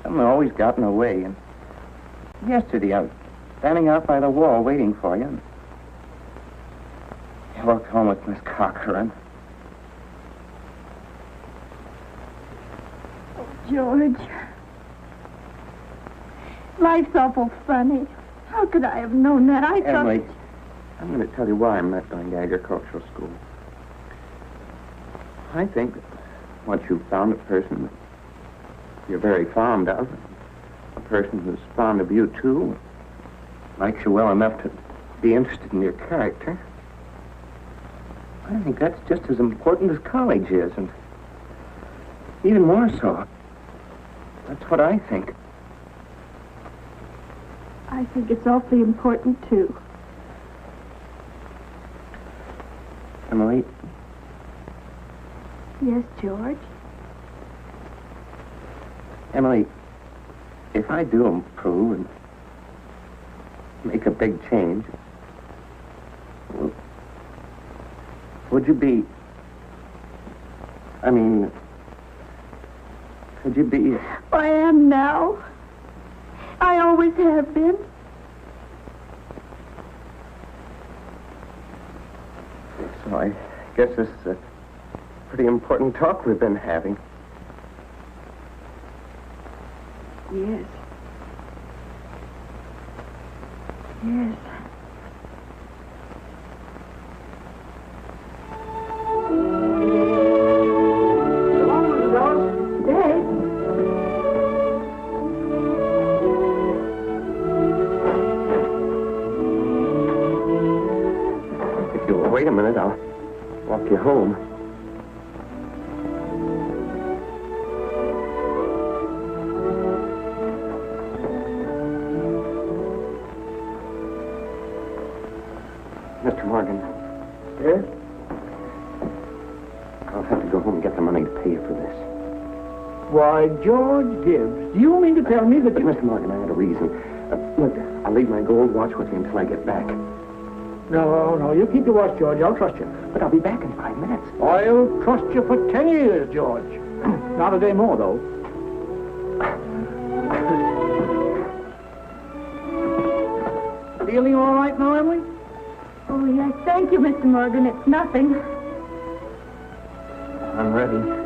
something always got in the way. And yesterday, I was standing out by the wall waiting for you. And I walked home with Miss Cochran. George. Life's awful funny. How could I have known that? I thought... Emily, I'm going to tell you why I'm not going to agricultural school. I think that once you've found a person that you're very fond of, a person who's fond of you, too, likes you well enough to be interested in your character, I think that's just as important as college is, and even more so. That's what I think. I think it's awfully important, too. Emily? Yes, George? Emily, if I do improve and make a big change, would you be... I mean... Could you be... I am now. I always have been. So I guess this is a pretty important talk we've been having. Yes. Yes. Wait a minute, I'll walk you home. Mr. Morgan. Yes? I'll have to go home and get the money to pay you for this. Why, George Gibbs, do you mean to tell me that But, you... Mr. Morgan, I had a reason. Look, I'll leave my gold watch with you until I get back. No, you keep your watch, George. I'll trust you. But I'll be back in 5 minutes. I'll trust you for 10 years, George. Not a day more, though. Feeling all right now, Emily? Oh, yes. Thank you, Mr. Morgan. It's nothing. I'm ready.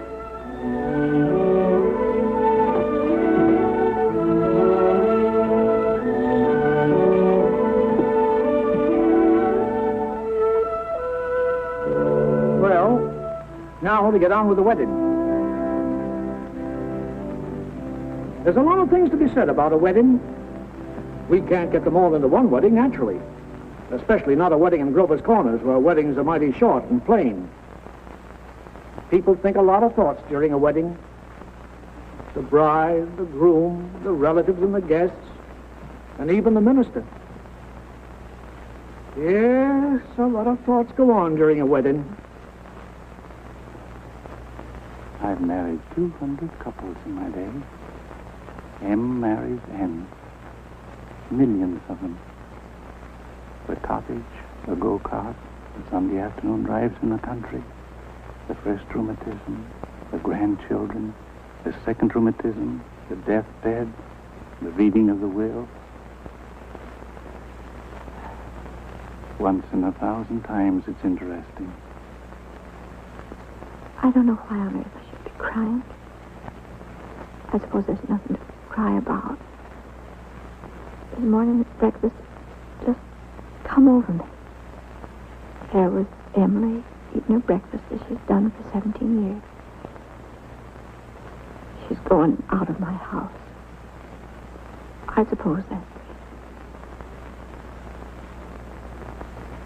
Now to get on with the wedding. There's a lot of things to be said about a wedding. We can't get them all into one wedding, naturally. Especially not a wedding in Grover's Corners, where weddings are mighty short and plain. People think a lot of thoughts during a wedding. The bride, the groom, the relatives and the guests, and even the minister. Yes, a lot of thoughts go on during a wedding. I've married 200 couples in my day. M marries N. Millions of them. The cottage, the go-kart, the Sunday afternoon drives in the country, the first rheumatism, the grandchildren, the second rheumatism, the deathbed, the reading of the will. Once in 1,000 times, it's interesting. I don't know why on earth I should be crying. I suppose there's nothing to cry about. This morning at breakfast just come over me. There was Emily eating her breakfast as she's done for 17 years. She's going out of my house. I suppose that's it.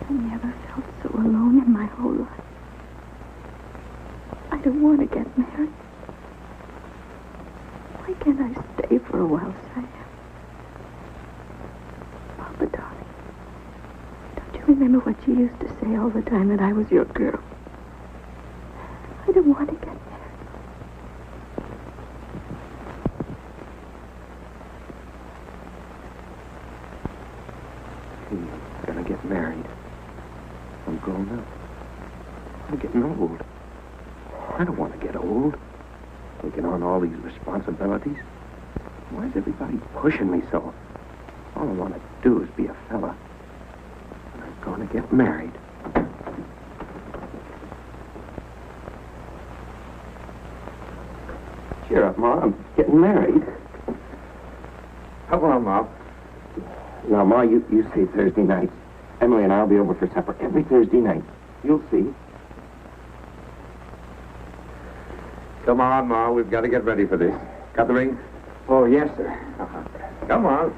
I never felt so alone in my whole life. I don't want to get married. Why can't I stay for a while, Sam? Papa, darling, don't you remember what you used to say all the time that I was your girl? I don't want to get married. I'm gonna get married. I'm grown up. I'm getting old. I don't want to get old. Taking on all these responsibilities. Why is everybody pushing me so? All I want to do is be a fella. And I'm going to get married. Cheer up, Ma. I'm getting married. Come on, Ma. Now, Ma, you see Thursday nights. Emily and I'll be over for supper every Thursday night. You'll see. Come on, Ma. We've got to get ready for this. Got the ring? Oh, yes, sir. Come on.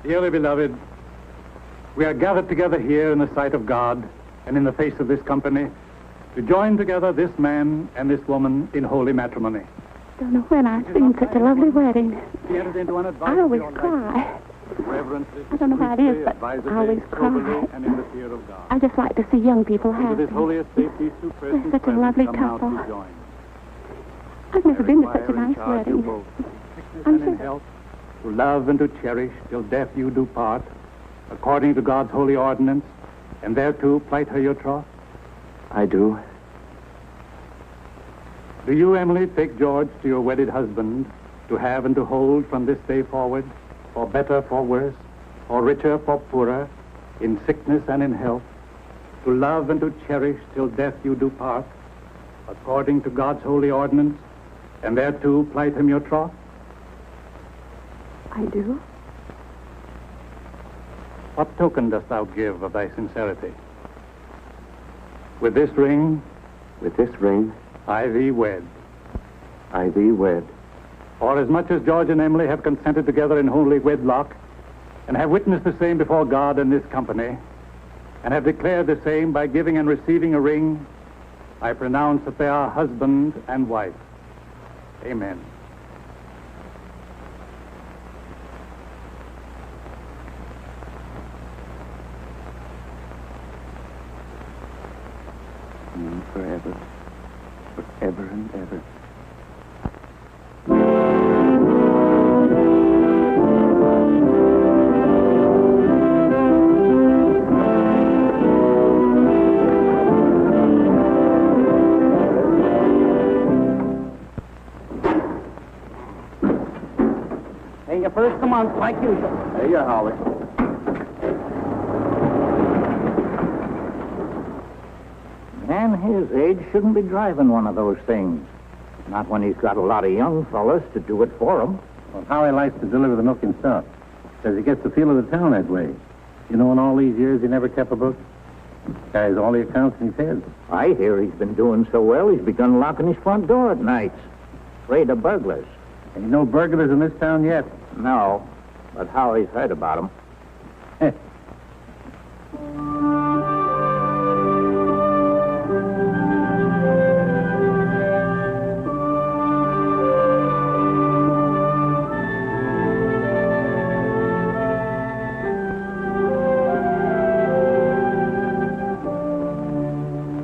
Dearly beloved, we are gathered together here in the sight of God and in the face of this company to join together this man and this woman in holy matrimony. Don't know when I've seen such a lovely wedding. She entered into an advice I always to your cry. life. Reverently, I don't know how it is, but I advisedly, always soberly, cry. and in the fear of God. I just like to see young people Into happy. this holy estate, these two persons such a present lovely come now couple. to join. I've never been to such a Require in nice charge you wedding. both, sickness I'm and in sure. health, to love and to cherish till death you do part, according to God's holy ordinance, and thereto plight her your troth. I do. Do you, Emily, take George to your wedded husband, to have and to hold from this day forward, for better, for worse, for richer, for poorer, in sickness and in health, to love and to cherish till death you do part, according to God's holy ordinance, and thereto plight him your troth? I do. What token dost thou give of thy sincerity? With this ring, With this ring, I thee wed. I thee wed. For as much as George and Emily have consented together in holy wedlock, and have witnessed the same before God and this company, and have declared the same by giving and receiving a ring, I pronounce that they are husband and wife. Amen. forever, forever and ever. Hey, your first of the month, like usual. There you are, Holly. Man his age shouldn't be driving one of those things. Not when he's got a lot of young fellas to do it for him. Well, Howie likes to deliver the milk himself. Says he gets the feel of the town that way. You know, in all these years, he never kept a book. Carries all the accounts in his head. I hear he's been doing so well, he's begun locking his front door at nights. Afraid of burglars. Ain't no burglars in this town yet. No, but Howie's heard about them.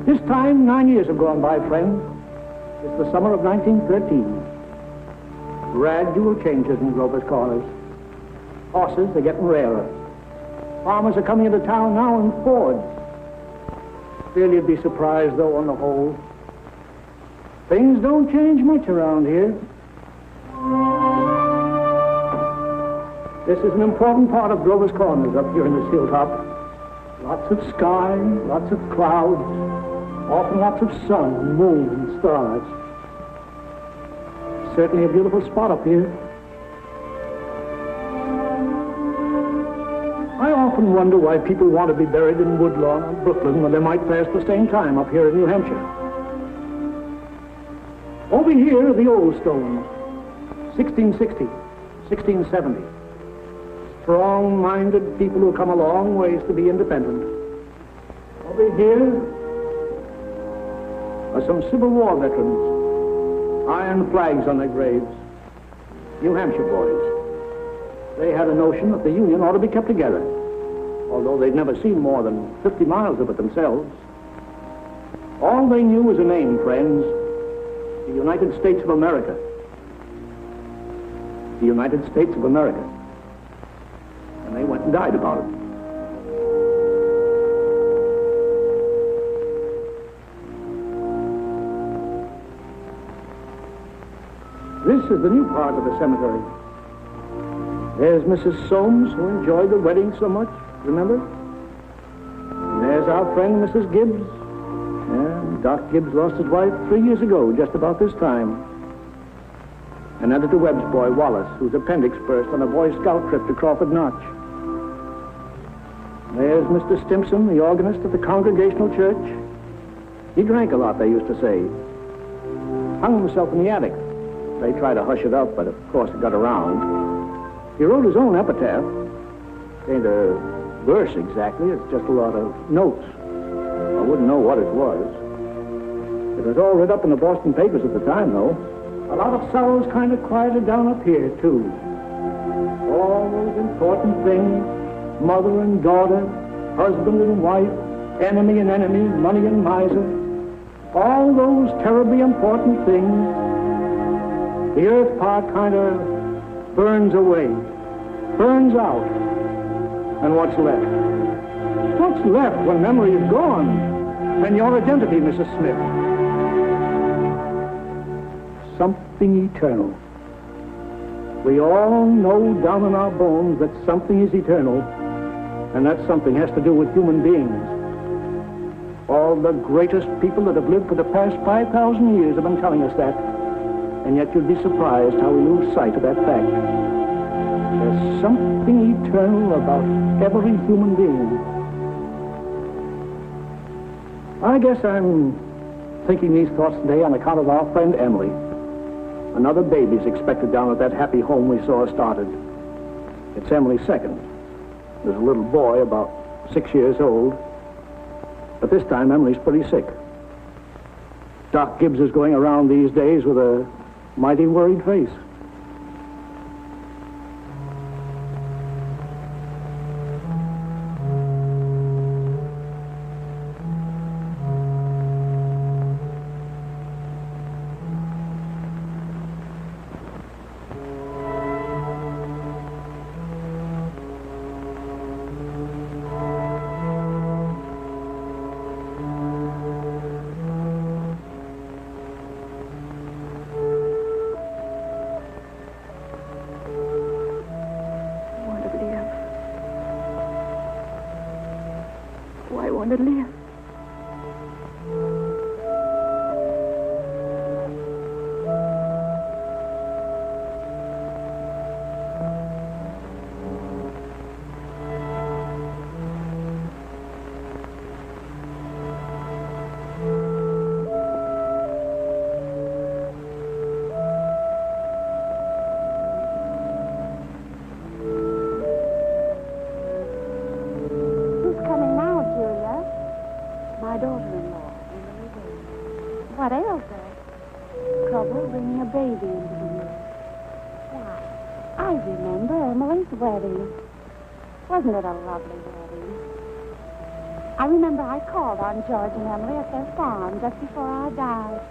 This time, 9 years have gone by, friends. It's the summer of 1913. Gradual changes in Grover's Corners. Horses are getting rarer. Farmers are coming into town now in Fords. Still, you'd be surprised, though, on the whole. Things don't change much around here. This is an important part of Grover's Corners up here in this hilltop. Lots of sky, lots of clouds, often lots of sun and moon and stars. Certainly a beautiful spot up here. I often wonder why people want to be buried in Woodlawn or Brooklyn when they might pass the same time up here in New Hampshire. Over here are the old stones. 1660, 1670. Strong-minded people who come a long ways to be independent. Over here are some Civil War veterans. Iron flags on their graves. New Hampshire boys. They had a notion that the Union ought to be kept together, although they'd never seen more than 50 miles of it themselves. All they knew was a name, friends. The United States of America. The United States of America. And they went and died about it. This is the new part of the cemetery. There's Mrs. Soames, who enjoyed the wedding so much, remember? And there's our friend, Mrs. Gibbs. And Doc Gibbs lost his wife 3 years ago, just about this time. And Editor Webb's boy, Wallace, whose appendix burst on a Boy Scout trip to Crawford Notch. There's Mr. Stimson, the organist at the Congregational Church. He drank a lot, they used to say. Hung himself in the attic. They tried to hush it up, but of course it got around. He wrote his own epitaph. Ain't a verse exactly, it's just a lot of notes. I wouldn't know what it was. It was all read up in the Boston papers at the time, though. A lot of sorrows kind of quieted down up here, too. All those important things, mother and daughter, husband and wife, enemy and enemy, money and miser. All those terribly important things. The earth part kind of burns away, burns out. And what's left? What's left when memory is gone? And your identity, Mrs. Smith? Something eternal. We all know down in our bones that something is eternal, and that something has to do with human beings. All the greatest people that have lived for the past 5,000 years have been telling us that. And yet you'd be surprised how we lose sight of that fact. There's something eternal about every human being. I guess I'm thinking these thoughts today on account of our friend Emily. Another baby's expected down at that happy home we saw started. It's Emily's second. There's a little boy about 6 years old. But this time Emily's pretty sick. Doc Gibbs is going around these days with a mighty worried face. want to live. What ails her? Trouble bringing a baby into the world. Why, I remember Emily's wedding. Wasn't it a lovely wedding? I remember I called on George and Emily at their farm just before I died.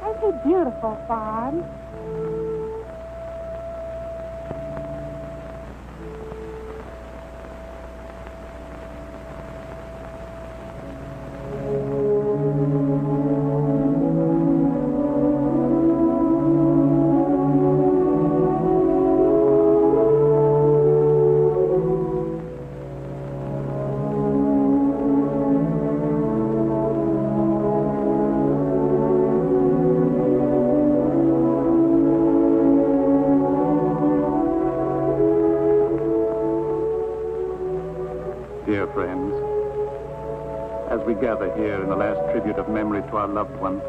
It's a beautiful farm. Dear friends, as we gather here in the last tribute of memory to our loved one,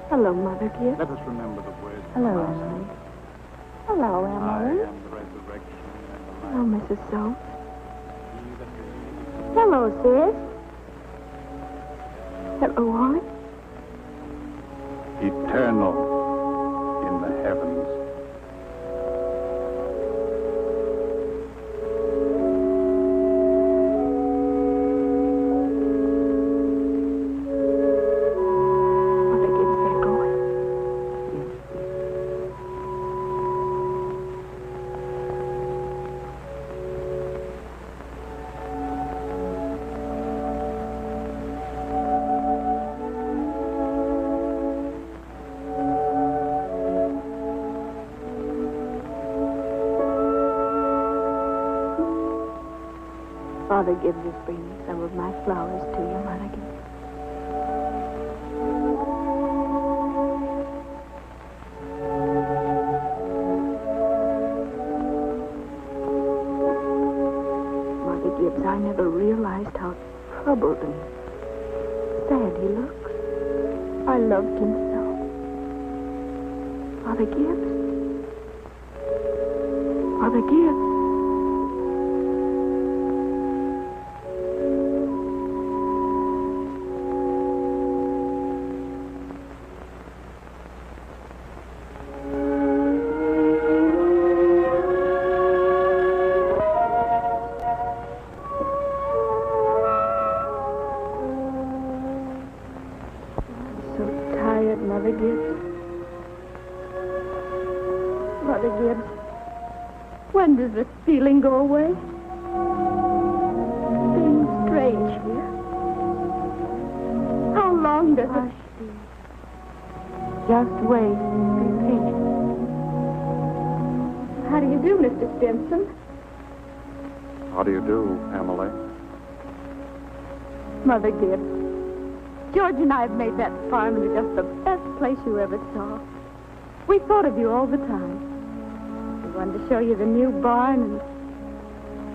Hello, Mother Gibbs. let us remember the words of Hello, the Master. Emily. Hello, I Emily. am the resurrection and the Hello, life. Mrs. Soames. He that believes Hello, sis. Hello, Wally. eternal in the heavens. Mother Gibbs, they're going. Father Gibbs is bringing some of my flowers to you, Mother Gibbs. Mother Gibbs, I never realized how troubled and sad he looks. I loved him so. Father Gibbs? Father Gibbs? So tired, Mother Gibbs. Mother Gibbs, when does this feeling go away? Feeling strange here. How long does it... Just wait. Be patient. How do you do, Mr. Stimson? How do you do, Emily? Mother Gibbs, George and I have made that farm into just the best place you ever saw. We thought of you all the time. We wanted to show you the new barn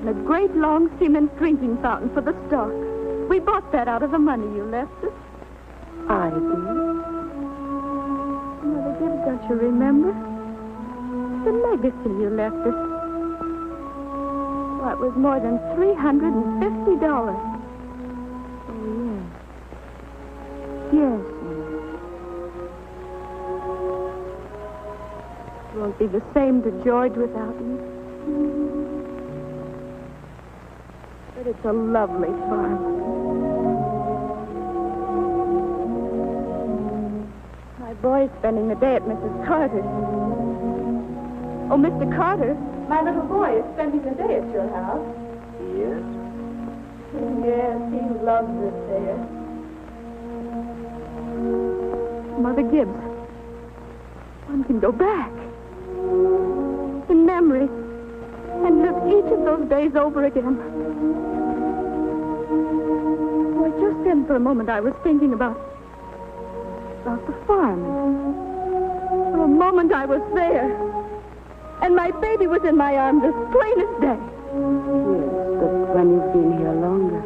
and a great long cement drinking fountain for the stock. We bought that out of the money you left us. I do. Mother Gibbs, don't you remember? The legacy you left us. Why, it was more than $350. Yes. It won't be the same to George without you. But it's a lovely farm. My boy's spending the day at Mrs. Carter's. Oh, Mr. Carter, my little boy is spending the day at your house. Yes? Yes, he loves it there. Mother Gibbs, one can go back in memory and live each of those days over again. Boy, just then for a moment I was thinking about the farm. For a moment I was there. And my baby was in my arms as plain as day. Yes, but when you've been here longer,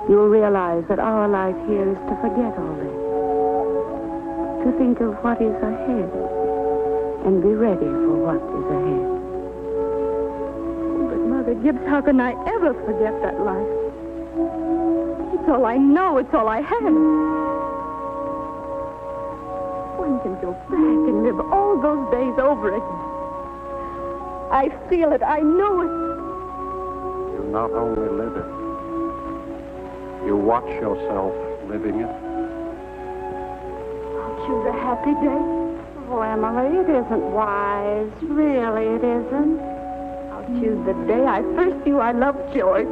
you'll realize that our life here is to forget all that. To think of what is ahead and be ready for what is ahead. But Mother Gibbs, how can I ever forget that life? It's all I know. It's all I have. One can go back and live all those days over again. I feel it. I know it. You not only live it, you watch yourself living it. I'll choose a happy day. Oh, Emily, it isn't wise. Really, it isn't. I'll choose the day I first knew I loved George.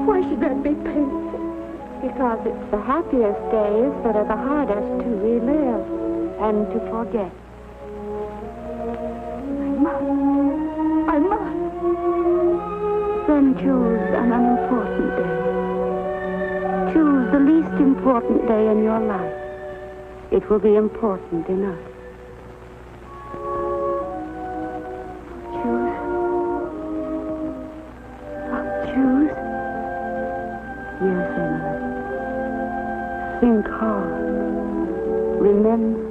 Why should that be painful? Because it's the happiest days that are the hardest to relive and to forget. I must. Then choose an unimportant day. Choose the least important day in your life. It will be important enough. I'll choose. Yes, Emily. Think hard. Remember.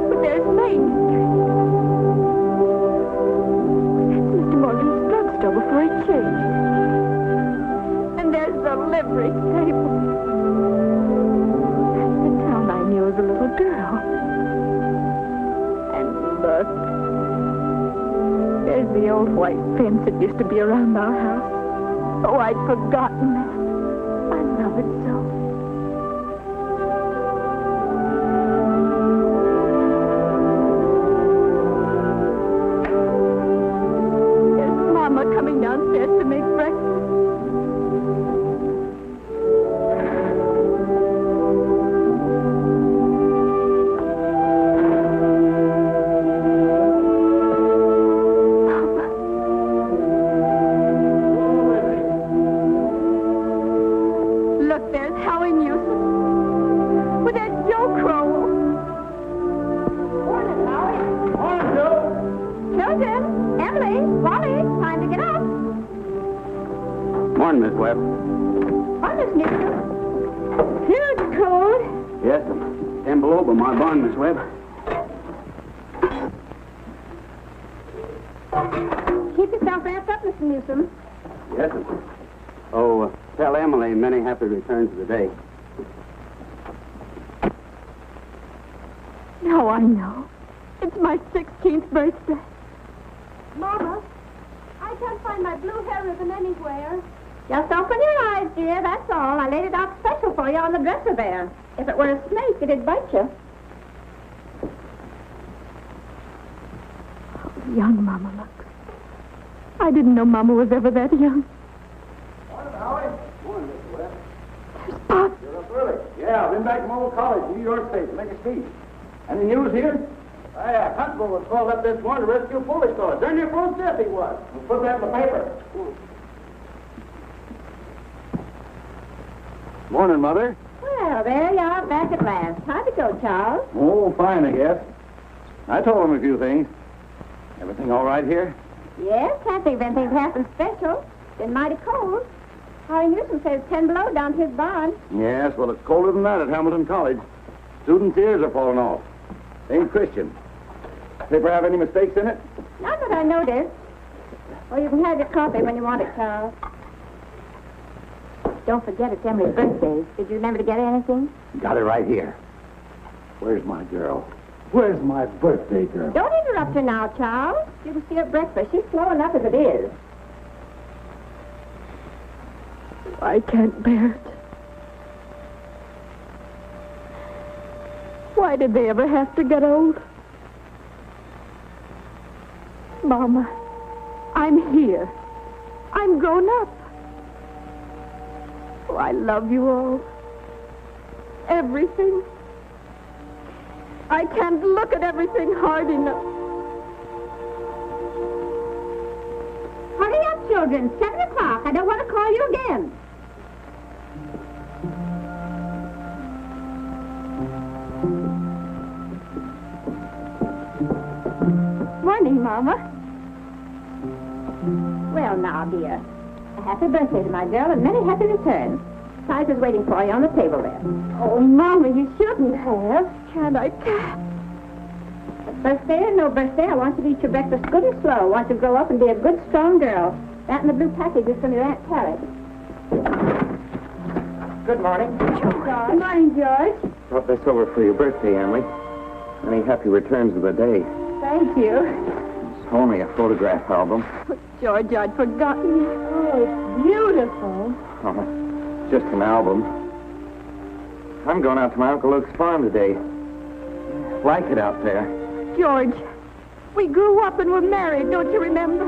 But there's Main Street. That's Mr. Morgan's drugstore before he changed. And there's the livery stable. I knew as a little girl. And look, there's the old white fence that used to be around our house. Oh, I'd forgotten that. I love it so. There's Mama coming downstairs to make breakfast. Morning, Miss Webb. Honest, Nixon. Here it's cold. Yes, 10 below by my barn, Miss Webb. Keep yourself wrapped up, Mr. Newsom. Yes, sir. Oh, tell Emily many happy returns of the day. Now I know. It's my 16th birthday. Mama, I can't find my blue hair ribbon anywhere. Just open your eyes, dear, that's all. I laid it out special for you on the dresser there. If it were a snake, it'd bite you. How young Mama looks. I didn't know Mama was ever that young. Morning, Howie. Morning, Mr. Webb. There's Pop. You're up early. Yeah, I've been back from old college, New York State, to make a speech. Any news here? Constable was called up this morning to rescue a police fellow. Darn near full death he was. We'll put that in the paper. Morning, Mother. Well, there you are, back at last. How'd it go, Charles? Oh, fine, I guess. I told him a few things. Everything all right here? Yes, can't think of anything happened special. Been mighty cold. Harry Newsom says 10 below down to his barn. Yes, well, it's colder than that at Hamilton College. Students' ears are falling off. They ain't Christian. Paper have any mistakes in it? Not that I noticed. Well, you can have your coffee when you want it, Charles. Don't forget it's Emily's birthday. Did you remember to get her anything? Got it right here. Where's my girl? Where's my birthday girl? Don't interrupt her now, Charles. You can see her breakfast. She's slow enough as it is. I can't bear it. Why did they ever have to get old? Mama, I'm here. I'm grown up. Oh, I love you all. Everything. I can't look at everything hard enough. Hurry up, children. 7 o'clock. I don't want to call you again. Morning, Mama. Well, now, dear. A happy birthday to my girl and many happy returns. Prize is waiting for you on the table there. Oh, Mama, you shouldn't have. Can't I? Birthday or no birthday, I want you to eat your breakfast good and slow. I want you to grow up and be a good, strong girl. That and the blue package is from your Aunt Carrie. Good morning. Good morning, George. Brought this over for your birthday, Emily. Many happy returns of the day. Thank you. It's only a photograph album. George, I'd forgotten. Oh, it's beautiful. Oh, just an album. I'm going out to my Uncle Luke's farm today. Like it out there. George, we grew up and were married, don't you remember?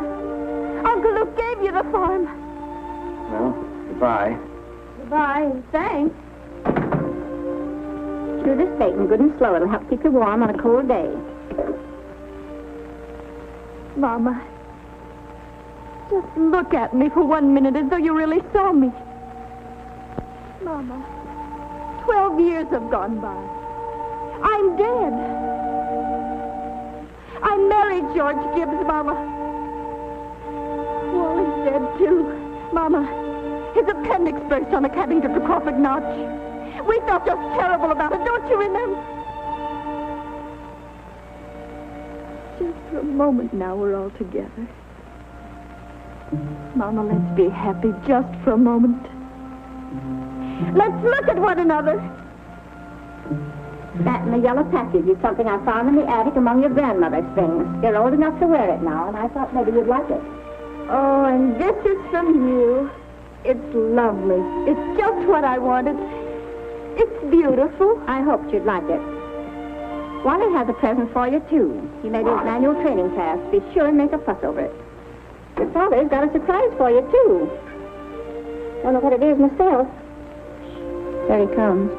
Uncle Luke gave you the farm. Well, goodbye. Goodbye, and thanks. Chew this bacon good and slow. It'll help keep you warm on a cold day. Mama, just look at me for 1 minute as though you really saw me. Mama, 12 years have gone by. I'm dead. I married George Gibbs, Mama. Wally's dead, too. Mama, his appendix burst on a cabin to the Crawford Notch. We felt just terrible about it, don't you remember? Just for a moment now, we're all together. Mama, let's be happy just for a moment. Let's look at one another. That and the yellow package is something I found in the attic among your grandmother's things. You're old enough to wear it now, and I thought maybe you'd like it. Oh, and this is from you. It's lovely. It's just what I wanted. It's beautiful. I hoped you'd like it. Wally has a present for you, too. He made his annual training class. Be sure and make a fuss over it. Your father's got a surprise for you, too. Don't know what it is myself. There he comes.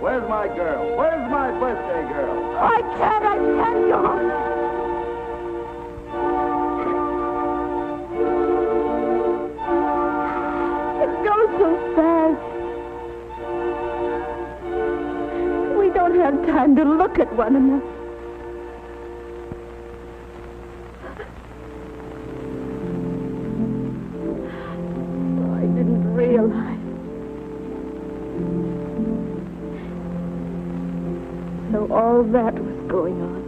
Where's my girl? Where's my birthday girl? I can't, George. It goes so fast. We don't have time to look at one another. I didn't realize. So all that was going on.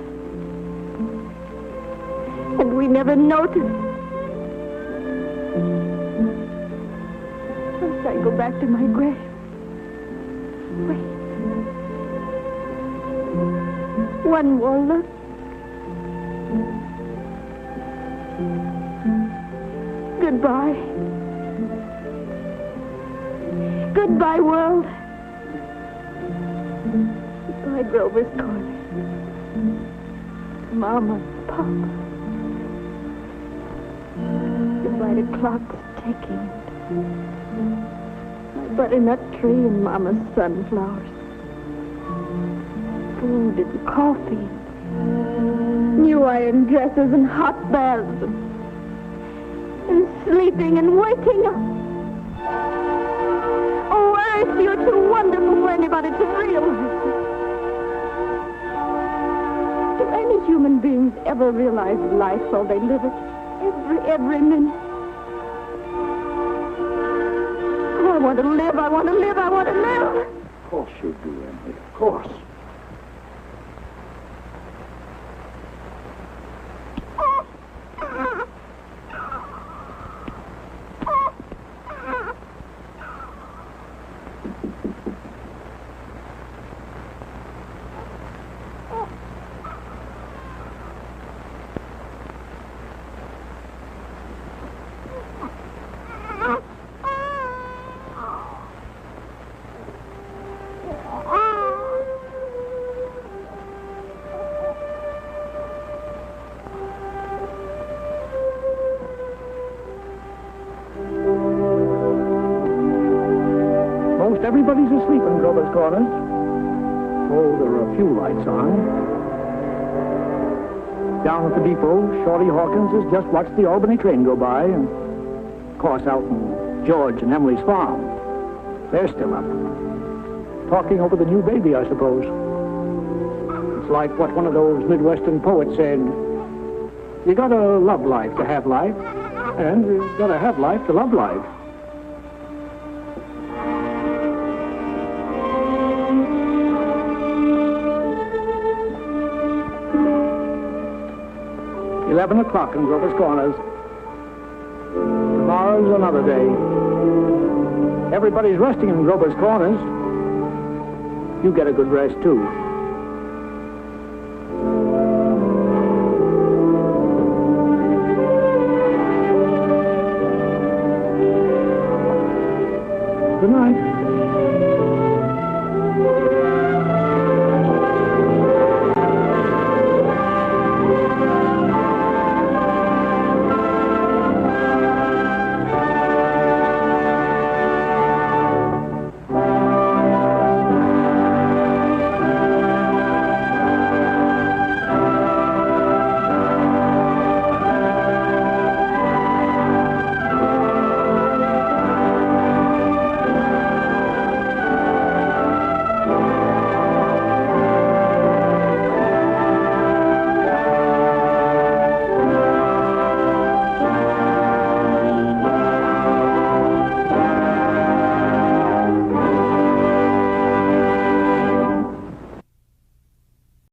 And we never noticed. First I go back to my grave. Wait. One more look. Goodbye. Goodbye, world. Goodbye, Grover's Corner. Mama, Papa. Goodbye to clocks ticking. My butternut tree and Mama's sunflowers. Food and coffee. New iron dresses and hot baths. And sleeping and waking up. Oh, Earth, you're too wonderful for anybody to realize. Do any human beings ever realize life while they live it? Every minute. Oh, I want to live, I want to live, I want to live. Of course you do, Emily. Of course. everybody's asleep in Grover's Corners. Oh, there are a few lights on. Down at the depot, Shorty Hawkins has just watched the Albany train go by, and of course out in George and Emily's farm. They're still up. Talking over the new baby, I suppose. It's like what one of those Midwestern poets said. You gotta love life to have life, and you gotta have life to love life. $11 o'clock in Grover's Corners. Tomorrow's another day. Everybody's resting in Grover's Corners. You get a good rest, too. Good night.